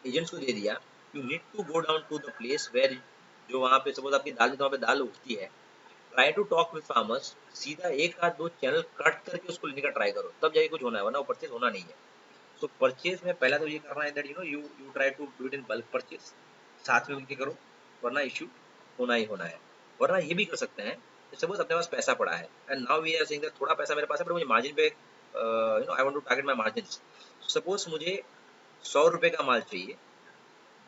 एजेंट्स को दे दिया, you need to go down to the place where, जो वहाँ पे सपोज आपकी दाल, वहाँ पे दाल उगती है, try to talk with farmers, सीधा एक आध दो चैनल कट करके उसको लेने का ट्राई करो, तब जाके कुछ होना है, वरना वो परचेज होना नहीं है। सो परचेज में पहला तो ये करना है that you try to do it in bulk purchase, साथ में मिलकर करो, वरना इश्यू होना ही होना है। वरना ये भी कर सकते हैं, सपोज अपने पास पैसा पड़ा है and now we are saying that थोड़ा पैसा मेरे पास है, पर मुझे मार्जिन पे I want to target my margin. Suppose मुझे 100 रुपए का माल चाहिए,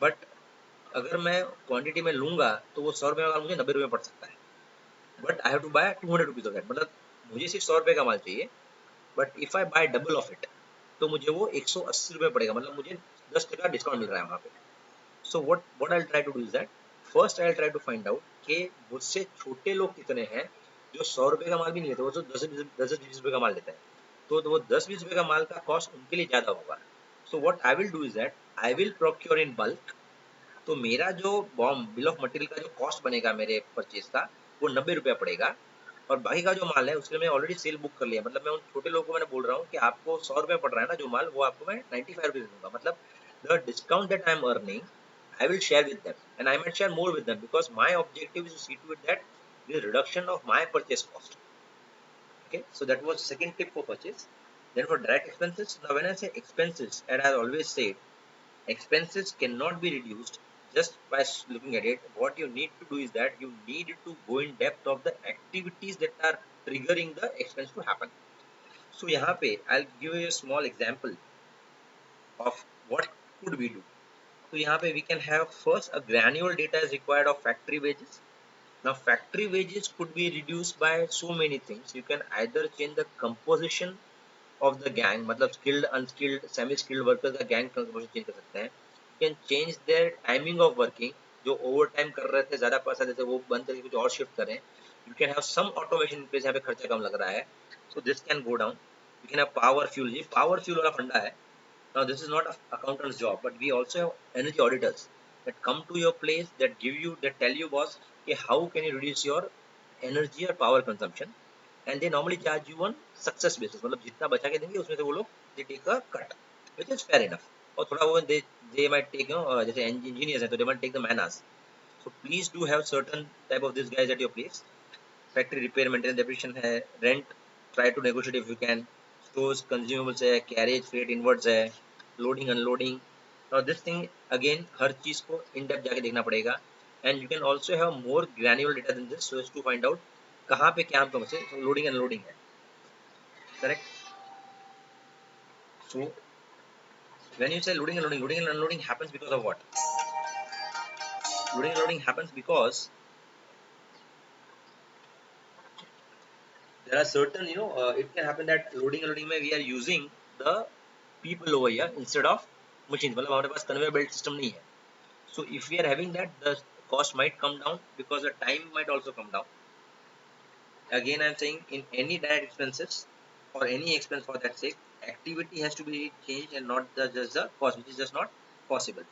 बट अगर मैं क्वांटिटी में लूंगा तो वो 100 रुपए का माल मुझे 90 रुपए पड़ सकता है, but I have to buy 200 rupees of that. मतलब मुझे सिर्फ 100 रुपए का माल चाहिए, but if I buy double of it तो मुझे वो 180 रुपए पड़ेगा, मतलब मुझे 10% डिस्काउंट मिल रहा है वहाँ पे। So what I try to do is that first I try to find out कि मुझसे छोटे लोग कितने हैं जो 100 रुपए का माल भी नहीं लेते, वो तो 10-20 रुपए का माल लेते हैं। तो वो 10-20 रुपए का माल का कॉस्ट उनके लिए ज्यादा होगा। सो what I will do is that I will procure in bulk. तो मेरा जो बॉम्ब बिल ऑफ मटेरियल का जो कॉस्ट बनेगा मेरे परचेज का, वो 90 रुपया पड़ेगा। और बाकी का जो माल है उसके लिए मैं ऑलरेडी सेल बुक कर लिया, मतलब मैं उन छोटे लोगों को मैंने बोल रहा हूँ कि आपको 100 रुपया पड़ रहा है ना जो माल, वो आपको मैं 95 रुपीज दूंगा। मतलब the discount that I am earning I will share with them, and I might share more with them because my objective is to see to it that there is reduction of my purchase cost. Okay, so that was second tip for purchase. Then for direct expenses, now when I say expenses, and I always say expenses cannot be reduced just by looking at it. What you need to do is that you need to go in depth of the activities that are triggering the expense to happen. So यहाँ पे I'll give you a small example of what could we do. So यहाँ पे we can have first a granular data is required of factory wages. Now factory wages could be reduced by so many things. You can either change the composition of the gang, मतलब skilled, unskilled, semi-skilled workers का gang composition change कर सकते हैं. You can change their timing of working. जो over time कर रहे थे ज्यादा पैसा देते वो बंद करके कुछ और शिफ्ट करें. You can have some automation in place, यहाँ पे खर्चा कम लग रहा है. So this can go down. You can have power fuel. ये power fuel वाला फंडा है. Now this is not an accountant's job, but we also have energy auditors that come to your place, that give you, that tell you, boss, okay, how can you reduce your energy or power consumption, and they normally charge you on success basis. मतलब जितना बचा के देंगे उसमें से वो लोग they take a cut, which is fair enough. और थोड़ा वो they might take जैसे engineers हैं तो they might take the man hours. So please do have certain type of these guys at your place. Factory repair maintenance depreciation है, rent try to negotiate if you can, stores consumables है, carriage freight inwards है, loading unloading. और this thing again हर चीज को in depth जाके देखना पड़ेगा, and you can also have more granular data than this so as to find out कहाँ पे क्या हम से लोडिंग अनलोडिंग है, correct. So when you say loading and unloading happens because of what? Loading and unloading happens because there are certain, it can happen that loading and unloading में we are using the people over here instead of machines, मतलब हमारे पास conveyor belt system नहीं है. So if we are having that, the cost might come down because the time might also come down. Again, I'm saying in any direct expenses or any expense for that sake, activity has to be changed and not just the cost, which is just not possible.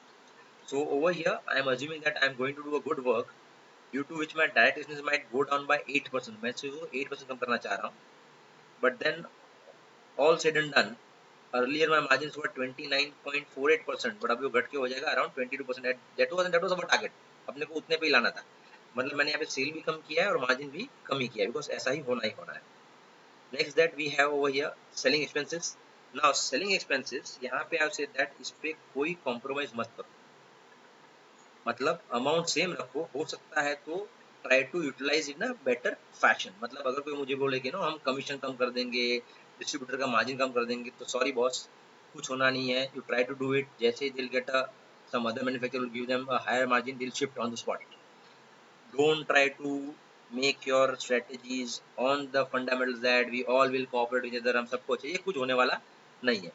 So over here, I am assuming that I am going to do a good work, due to which my direct expenses might go down by 8%. मैं सिर्फ 8% कम करना चाह रहा हूँ. But then all said and done, earlier my margins were 29.48%, but अभी वो घट के हो जाएगा around 22%. That was our target. अपने को उतने पे ही लाना था. मतलब मैंने यहाँ पे सेल भी कम किया है और मार्जिन भी कम ही किया है, बिकॉज ऐसा ही होना है. Next that we have over here selling expenses. Now selling expenses यहाँ पे आप सेड दैट इस पे कोई कॉम्प्रोमाइज मत करो, मतलब अमाउंट सेम रखो, हो सकता है तो try to utilise in a better fashion. मतलब अगर कोई मुझे बोले कि हम कमीशन कम कर देंगे, डिस्ट्रीब्यूटर का मार्जिन कम कर देंगे, तो सॉरी बॉस, कुछ होना नहीं है. You try to do it. जैसे ही दिल get some other manufacturer will give them a higher margin, they'll shift on the spot. Don't try to make your strategies on the fundamentals that we all will cooperate with each other, हम सबको चाहिए, कुछ होने वाला नहीं है.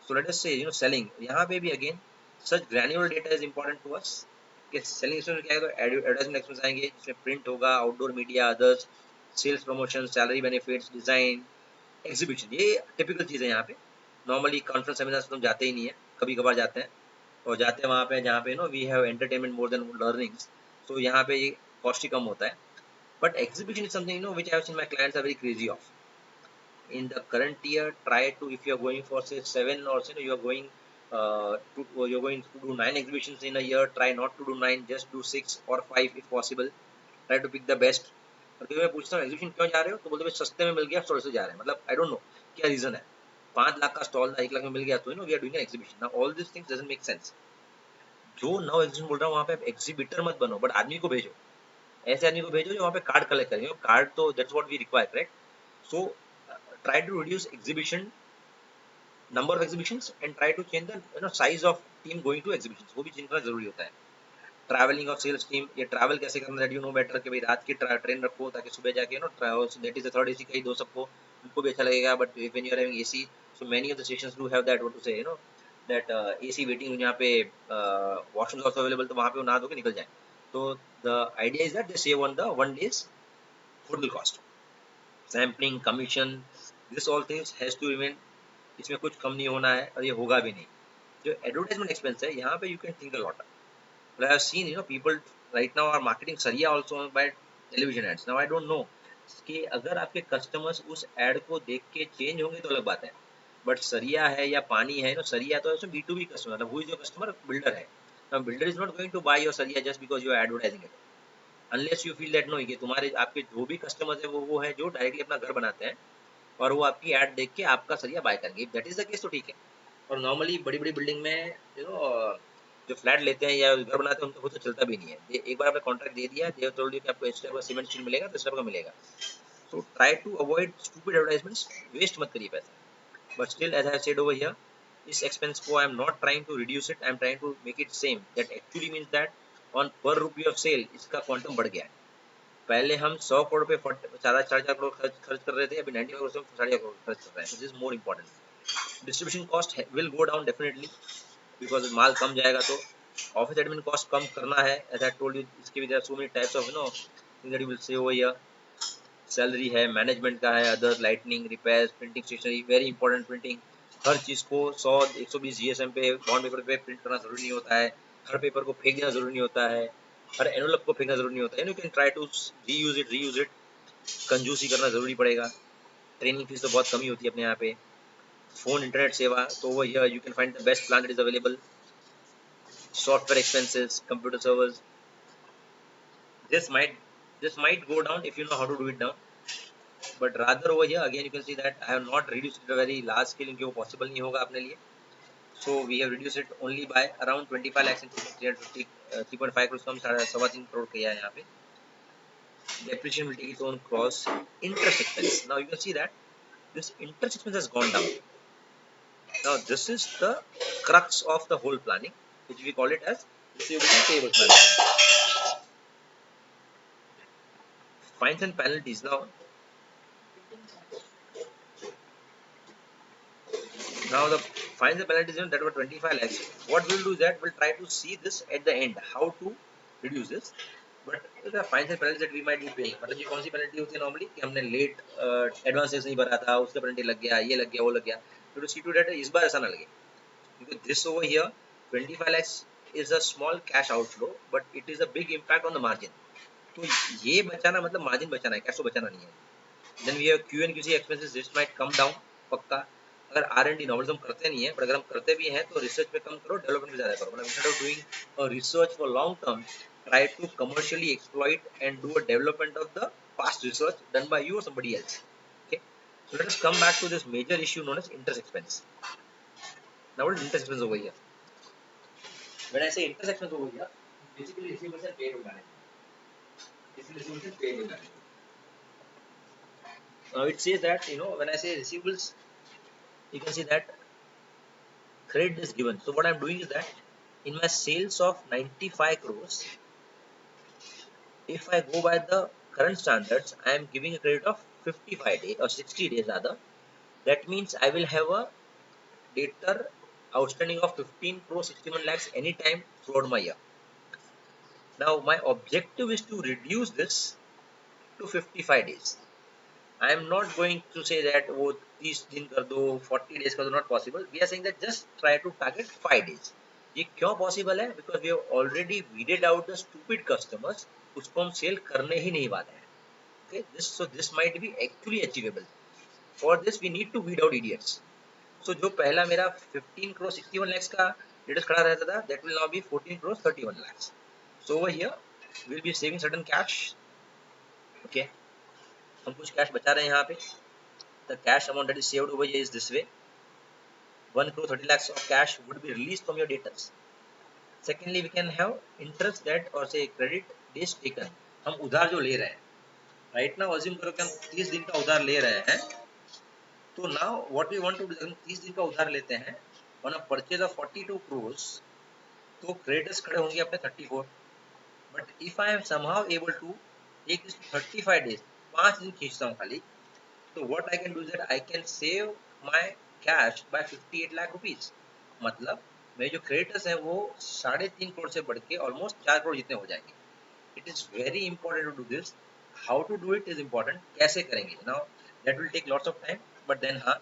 So let us say selling, यहाँ पे भी again such granular data is important to us. कि सेलिंग एक्सपेंस क्या है, तो एडवर्टाइजमेंट एक्सपेंस आएंगे जिसमें प्रिंट होगा, outdoor media, others, sales promotion, salary benefits, design, exhibition. ये टिपिकल चीज़ है. यहाँ पे नॉर्मली कॉन्फ्रेंस सेमिनार्स तो हम जाते ही नहीं है, कभी कभार जाते हैं, और जाते हैं वहाँ पे जहाँ पे we have entertainment more than learnings. So यहाँ पे ये कॉस्ट ही कम होता है. But exhibition is something which I have seen my clients are very crazy of. In the current year, try to, if you are going for say 7, or say you are going you're going to do 9 exhibitions in a year, try not to do 9, just do 6 or 5 if possible. Try to pick the best. और क्योंकि मैं पूछता हूँ exhibition क्यों जा रहे हो, तो बोलते हैं सस्ते में मिल गया, स्टोर से जा रहे हैं. मतलब आई डोंट नो क्या रीजन है. 5 लाख का स्टॉल 1 लाख में मिल गया, तो you know we are doing an exhibition. Now all this things doesn't make sense. जो नाउ एग्जीबिशन बोल रहा हूँ वहाँ पे एग्जीबिटर मत बनो, बट आदमी को भेजो, ऐसे आदमी को भेजो जो वहाँ पे कार्ड कलेक्ट करेंगे। कार्ड तो that's what we require, correct? So try to reduce exhibition, number of exhibitions, and try to change the size of team going to exhibitions, वो भी चेंज करना जरूरी होता है। ट्रैवलिंग ऑफ सेल्स टीम, ये travel कैसे करना है, यू नो बेटर, कि भाई रात की ट्रेन रखो ताकि सुबह जाके no travel, that is the third AC का ही दो सबको, उनको भी अच्छा लगेगा। But when you are having AC, so many of the stations do have that, what to say, you know that AC waiting, यहाँ पे वॉशरूम्स आल्सो अवेलेबल, तो वहाँ पे वो नहा धो के निकल जाए। तो the idea is that they save on the 1 days hotel cost, sampling, commission, this all things has to remain, इसमें कुछ कम नहीं होना है और ये होगा भी नहीं। जो एडवर्टाइजमेंट एक्सपेंस है यहाँ पे you can think a lot. But I have seen, you know, people right now are marketing सरिया also by television ads. Now I don't know कि अगर आपके कस्टमर्स उस एड को देख के चेंज होंगे तो अलग बात है, बट सरिया है या पानी है ना, सरिया तो है B2B कस्टमर, मतलब who is your customer, builder है। Now builder is not going to buy your सरिया just because you are advertising it, unless you feel that no, कि तुम्हारे आपके जो भी कस्टमर्स है वो है जो डायरेक्टली अपना घर बनाते हैं और वो आपकी ऐड देख के आपका सरिया बाय करेंगे। दैट इज द केस तो ठीक है। और नॉर्मली बड़ी बड़ी बिल्डिंग में यू नो जो फ्लैट लेते हैं या घर बनाते हैं उनको खुद तो चलता भी नहीं है। एक बार आपने कॉन्ट्रैक्ट दे दिया, दे टोल्ड यू कि आपको इस टाइप का सीमेंट स्टील मिलेगा तो इस टाइप का मिलेगा। So try to avoid stupid advertisements, waste मत करिए पैसा। But still as I said over here, इस एक्सपेंस को I am not trying to reduce it, I am trying to make it same. That actually means that on per rupee of sale इसका quantum बढ़ गया है। पहले हम 100 करोड़ पे 4.5 करोड़ खर्च कर रहे थे, अभी 95 करोड़ 4.5 करोड़ खर्च कर रहे हैं। This is more important. Distribution cost will go down definitely, because माल कम जाएगा तो ऑफिस एडमिन कॉस्ट कम करना है। एज आई टोल्ड यू, इसके भी there are so many types of you know thing that you will say over here. Salary है, management का है, other lighting, repairs, printing, stationery, very important printing. हर चीज़ को 100 120 जीएसएम पे बॉन्ड पेपर पे प्रिंट करना जरूरी नहीं होता है, हर पेपर को फेंक देना जरूरी नहीं होता है, हर एनवलप को फेंकना जरूरी नहीं होता है। You can try to reuse it. कंजूसी करना जरूरी पड़ेगा। ट्रेनिंग फीस तो बहुत कमी होती है अपने यहाँ पे। फोन इंटरनेट सेवा, तो वो here you can find the best plan that is available. Software expenses, computer servers, this might this might go down if you know how to do it now, but rather over here again you can see that I have not reduced it a very large scale, क्योंकि वो possible नहीं होगा अपने लिए। So we have reduced it only by around 25 lakhs and 350 3.5 crores कम 3.25 करोड़ किया है यहाँ पे। Depreciation will take its own course. Interest expense, now you can see that this interest expense has gone down. Now this is the crux of the whole planning, which we call it as receivable and payables management. Fines and penalties, now the fines and penalties that were 25 lakhs. What we'll do is that we'll try to see this at the end, how to reduce this. But the fines and penalties that we might be paying, मतलब ये कौन सी penalty होती है normally कि हमने late advance tax नहीं भरा था, उसका penalty लग गया, ये लग गया, वो लग गया। तो see to that इस बार ऐसा ना लगे, because this over here 25 lakhs is a small cash outflow, but it is a big impact on the margin. तो ये बचाना मतलब margin बचाना है, cash तो बचाना नहीं है। Then we have Q&QC expenses, this might come down पक्का। अगर R&D नॉर्मल हम करते नहीं है, पर अगर हम करते भी हैं तो रिसर्च पे कम करो, डेवलपमेंट पे ज्यादा करो। मतलब instead of doing research for long term, try to commercially exploit and do a development of the past research done by you or somebody else. Okay, so let us come back to this major issue known as interest expense. Now what is interest expense over here? When I say interest expense over here, basically receivables and payable management. This is receivables and payable management. Now it says that, you know, when I say receivables, you can see that credit is given. So what I'm doing is that in my sales of 95 crores, if I go by the current standards, I am giving a credit of 55 days or 60 days rather. That means I will have a debtor outstanding of 15 crores 61 lakhs anytime throughout my year. Now my objective is to reduce this to 55 days. I am not going to say that वो 30 दिन कर दो, 40 days कर दो, not possible. We are saying that just try to target 5 days. ये क्यों possible है? Because we have already weeded out the stupid customers, उसको हम सेल करने ही नहीं वाले हैं. Okay, this might be actually achievable. For this we need to weed out idiots. So जो पहला मेरा 15 crore 61 lakhs का status खड़ा रहता था, that will now be 14 crore 31 lakhs. So over here we will be saving certain cash. Okay, हम कुछ cash बचा रहे हैं यहाँ पे. The cash amount that is saved over here is this way. 1 crore 30 lakhs of cash would be released from your debtors. Secondly, we can have interest that or say credit days taken. हम उधार जो ले रहे हैं, right now assume करो कि हम 30 दिन का उधार ले रहे हैं, तो now what we want to do, हम 30 दिन का उधार लेते हैं on a purchase of 42 crores, तो क्रेडिटर्स खड़े होंगे अपने 34. But if I am somehow able to take this 35 days, 5 दिन खींचता हूँ खाली, तो what I can do that I can save my cash by 58 lakh rupees. मतलब मेरे जो क्रेडिटर्स हैं वो 3.5 करोड़ से बढ़ के ऑलमोस्ट 4 करोड़ जितने हो जाएंगे. It is very important to do this. How to do it is important. कैसे करेंगे now, that will take lots of time, but then हाँ,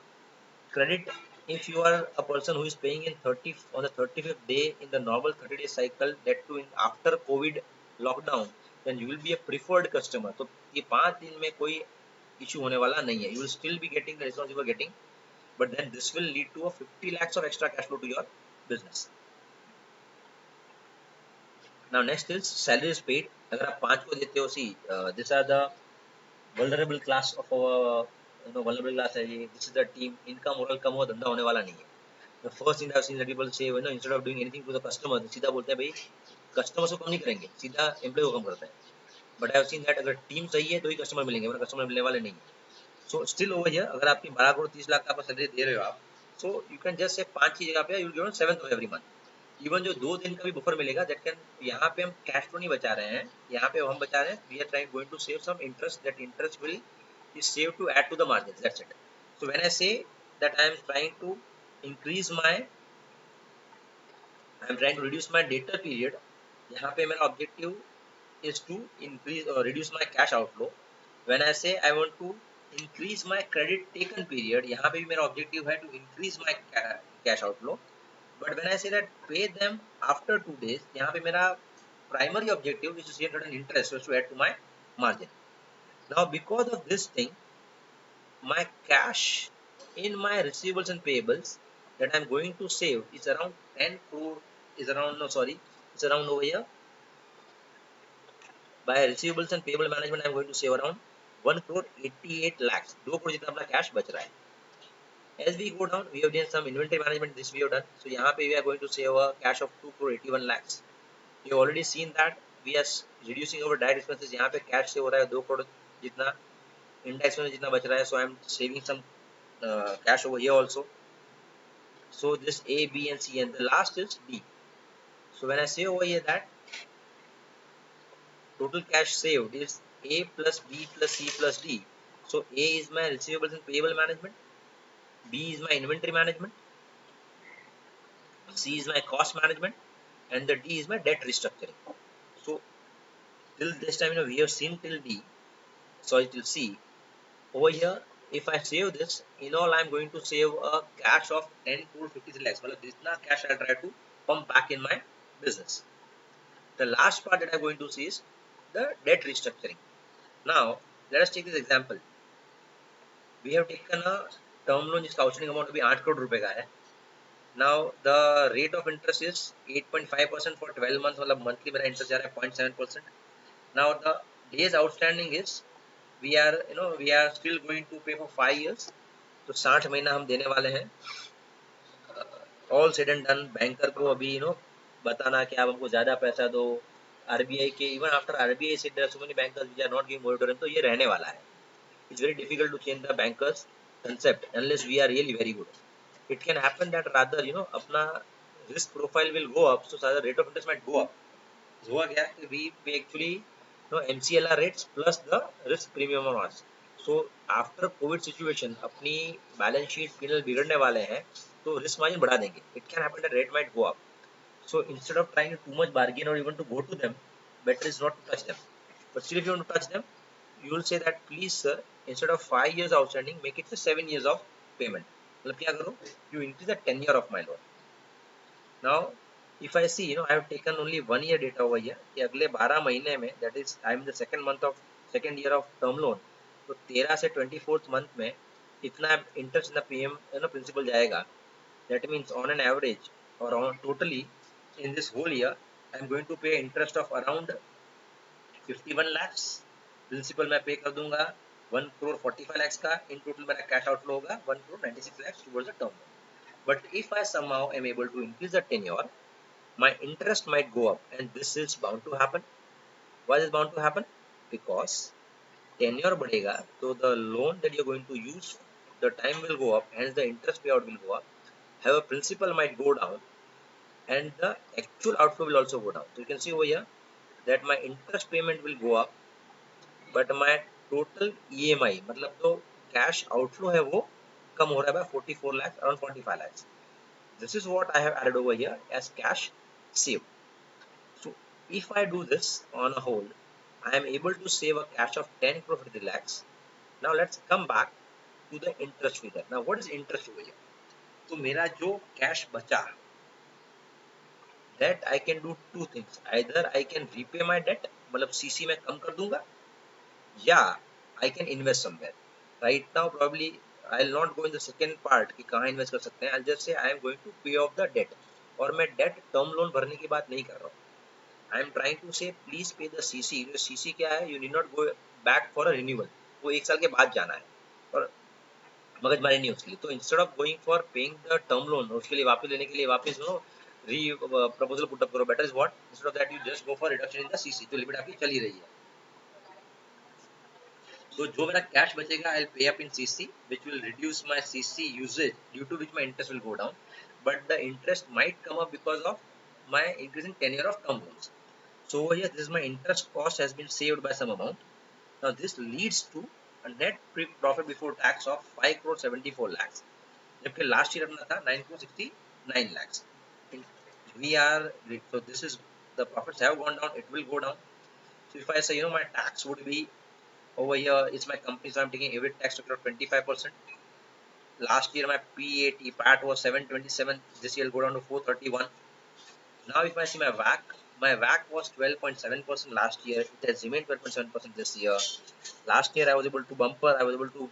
credit, if you are a person who is paying in 30 on the 35th day in the normal 30-day cycle, that too in after covid lockdown, then you will be a preferred customer. तो ये 5 दिन में कोई issue होने वाला नहीं है. You will still be getting the response you are getting, but then this will lead to a 50 lakhs of extra cash flow to your business. Now next is salaries paid. अगर आप 5 को देते हो, see these are the vulnerable class of our vulnerable class है ये. This is the team. इनका moral कम हो, धंधा होने वाला नहीं है. The first thing I've seen that people say, instead of doing anything to the customer, सीधा बोलते हैं भाई कस्टमर को कम नहीं करेंगे, सीधा एम्प्लॉय को कम करते हैं. But I have seen that अगर टीम सही है तो ही कस्टमर मिलेंगे, वरना कस्टमर मिलने वाले नहीं है. सो स्टिल ओवर हियर, अगर आपकी 12 करोड़ 30 लाख का आप सैलरी दे रहे हो आप, so you can just say 5 की जगह पे you will get 7th of every month. Even जो 2 दिन का भी बफर मिलेगा, दैट कैन, यहाँ पे हम कैश फ्लो नहीं बचा रहे हैं, यहाँ पे हम बचा रहे हैं, we are trying going to save some interest. That interest will is saved to add to the margins. That's it. So when I say that I am trying to increase my, I am trying to reduce my debtor period, यहाँ पे मेरा objective is to increase or reduce my cash outflow. When I say I want to increase my credit taken period, यहाँ पे भी मेरा objective है to increase my cash outflow. But when I say that pay them after 2 days, यहाँ पे मेरा primary objective is to save certain interest to add to my margin. Now because of this thing, my cash in my receivables and payables that I'm going to save is around 10 crore, is around, no sorry, it's around over here. By receivables and payable management I'm going to save around 1 crore 88 lakhs. 2 crore जितना अपना cash बच रहा है. As we go down, we have done some inventory management, this we have done. So यहाँ पे we are going to save a cash of 2 crore 81 lakhs. You have already seen that we are reducing our direct expenses. यहाँ पे cash से हो रहा है 2 crore जितना, indirect expenses जितना बच रहा है. So I'm saving some cash over here also. So this A, B and C, and the last is D. So when I say over here that total cash saved is A plus B plus C plus D. So A is my receivables and payable management, B is my inventory management, C is my cost management, and the D is my debt restructuring. So till this time, we have seen till D, sorry till C. Over here, if I save this, in all I'm going to save a cash of 10 crore 53 lakhs. Well, this na cash I'll try to pump back in my business. The last part that I'm going to see is the debt restructuring. Now, let us take this example. We have taken a term loan जिसका outstanding amount अभी 8 करोड़ रुपए का है. Now the rate of interest is 8.5% for 12 months. मतलब monthly मेरा interest जा रहा है 0.7%. Now the days outstanding is we are still going to pay for 5 years. तो 60 महीना हम देने वाले हैं. All said and done, banker को अभी बताना कि आप हमको ज़्यादा पैसा दो. आरबीआई के, even after RBI said there are so many bankers which are not giving moratorium, तो ये रहने वाला है. It's very difficult to change the bankers concept unless we are really very good. It can happen that rather अपना risk profile will go up, so the rate of interest might go up. हुआ क्या कि we pay actually MCLR rates plus the risk premium on us. So after COVID situation अपनी balance sheet P&L बिगड़ने वाले हैं, तो risk margin बढ़ा देंगे. It can happen that rate might go up. So instead of trying to too much bargain or even to go to them, better is not to touch them. But still if you want to touch them, you will say that please sir, instead of 5 years outstanding, make it 7 years of payment. मतलब क्या करो, you increase the tenure of my loan. Now if I see I have taken only 1 year data over here कि अगले 12 महीने में, that is I am the second year of term loan, तो 13 से 24th month में इतना interest in the PM principal जाएगा. That means on an average or on totally in this whole year I am going to pay interest of around 51 lakhs. Principal मैं पे कर दूंगा 1 crore 45 lakhs का. In total मेरा cash outflow होगा 1 crore 96 lakhs towards the term loan. But if I somehow am able to increase the tenure, my interest might go up, and this is bound to happen. Why is it bound to happen? Because tenure बढ़ेगा, so the loan that you're going to use, the time will go up, hence the interest payout will go up. However, principal might go down, and the actual outflow will also go down. So you can see over here that my interest payment will go up, but my total EMI मतलब तो cash outflow है वो कम हो रहा है by 44 lakhs, around 45 lakhs. This is what I have added over here as cash saved. So if I do this on a whole, I am able to save a cash of 10 crore 50 lakhs. Now let's come back to the interest figure. Now what is interest over here? तो मेरा जो cash बचा, that I can do two things. Either I can repay my debt, मतलब CC में कम कर दूंगा, या I can invest somewhere. Right now probably I'll not go in the second part कि कहाँ invest कर सकते हैं. I'll just say I am going to pay off the debt. और मैं debt term loan भरने की बात नहीं कर रहा हूँ. I am trying to say please pay the CC. जो CC क्या है? You need not go back for a renewal. वो एक साल के बाद जाना है और मगजमारी नहीं उसके लिए. तो instead of going for paying the term loan, उसके लिए वापस लेने के लिए वापस री प्रपोजल पुट अप करो. Better is what, instead of that you just go for reduction in the CC. तो लिमिट आपकी चली रही है. तो जो मेरा कैश बचेगा I will pay up in CC which will reduce my CC usage, due to which my interest will go down. But the interest might come up because of my increasing tenure of term loans. So over here, this is my interest cost has been saved by some amount. Now this leads to a net profit before tax of 5 crore 74 lakhs. जबकि last year अपना था 9 crore 69 lakhs. We are, so this is, the profits have gone down, it will go down. So if I say, my tax would be over here, it's my company, so I'm taking every tax to 25%. Last year my PAT was 727, this year will go down to 431. Now if I see my WACC was 12.7% last year. It has remained 12.7% this year. Last year I was able to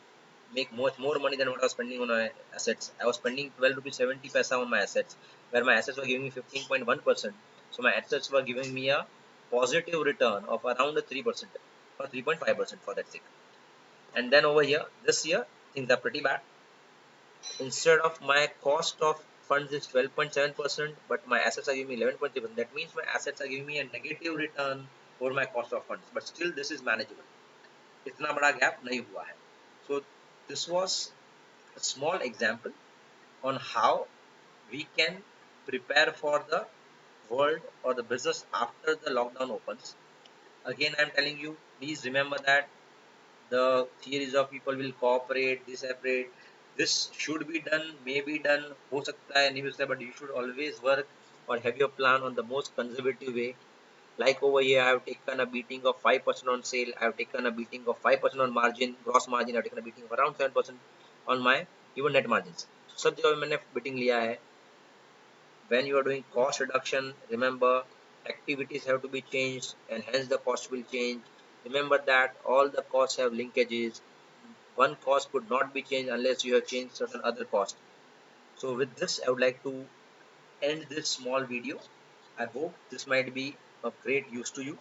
make much more money than what I was spending on my assets. I was spending 12 rupees 70 paisa on my assets, where my assets were giving me 15.1%. So my assets were giving me a positive return of around 3% or 3.5% for that sake. And then over here, this year, things are pretty bad. Instead of my cost of funds is 12.7%, but my assets are giving me 11.3%. That means my assets are giving me a negative return over my cost of funds, but still this is manageable. इतना बड़ा gap नहीं हुआ है. So this was a small example on how we can prepare for the world or the business after the lockdown opens. Again, I'm telling you, please remember that the theories of people will cooperate, they separate. This should be done, may be done, हो सकता है नहीं हो सकता, but you should always work or have your plan on the most conservative way. Like over here, I have taken a beating of 5% on sale. I have taken a beating of 5% on margin, gross margin. I have taken a beating of around 7% on my even net margins. सब जगह मैंने beating लिया है. When you are doing cost reduction, remember activities have to be changed and hence the cost will change. Remember that all the costs have linkages. One cost could not be changed unless you have changed certain other cost. So with this, I would like to end this small video. I hope this might be of great use to you.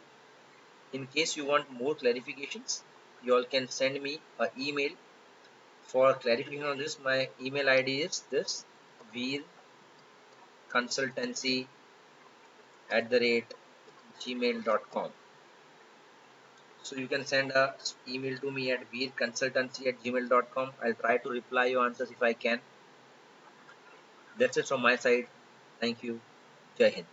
In case you want more clarifications, you all can send me an email for clarification on this. My email ID is this: veerconsultancy@gmail.com. So you can send a email to me at veerconsultancy@gmail.com. I'll try to reply your answers if I can. That's it from my side. Thank you. Jai Hind.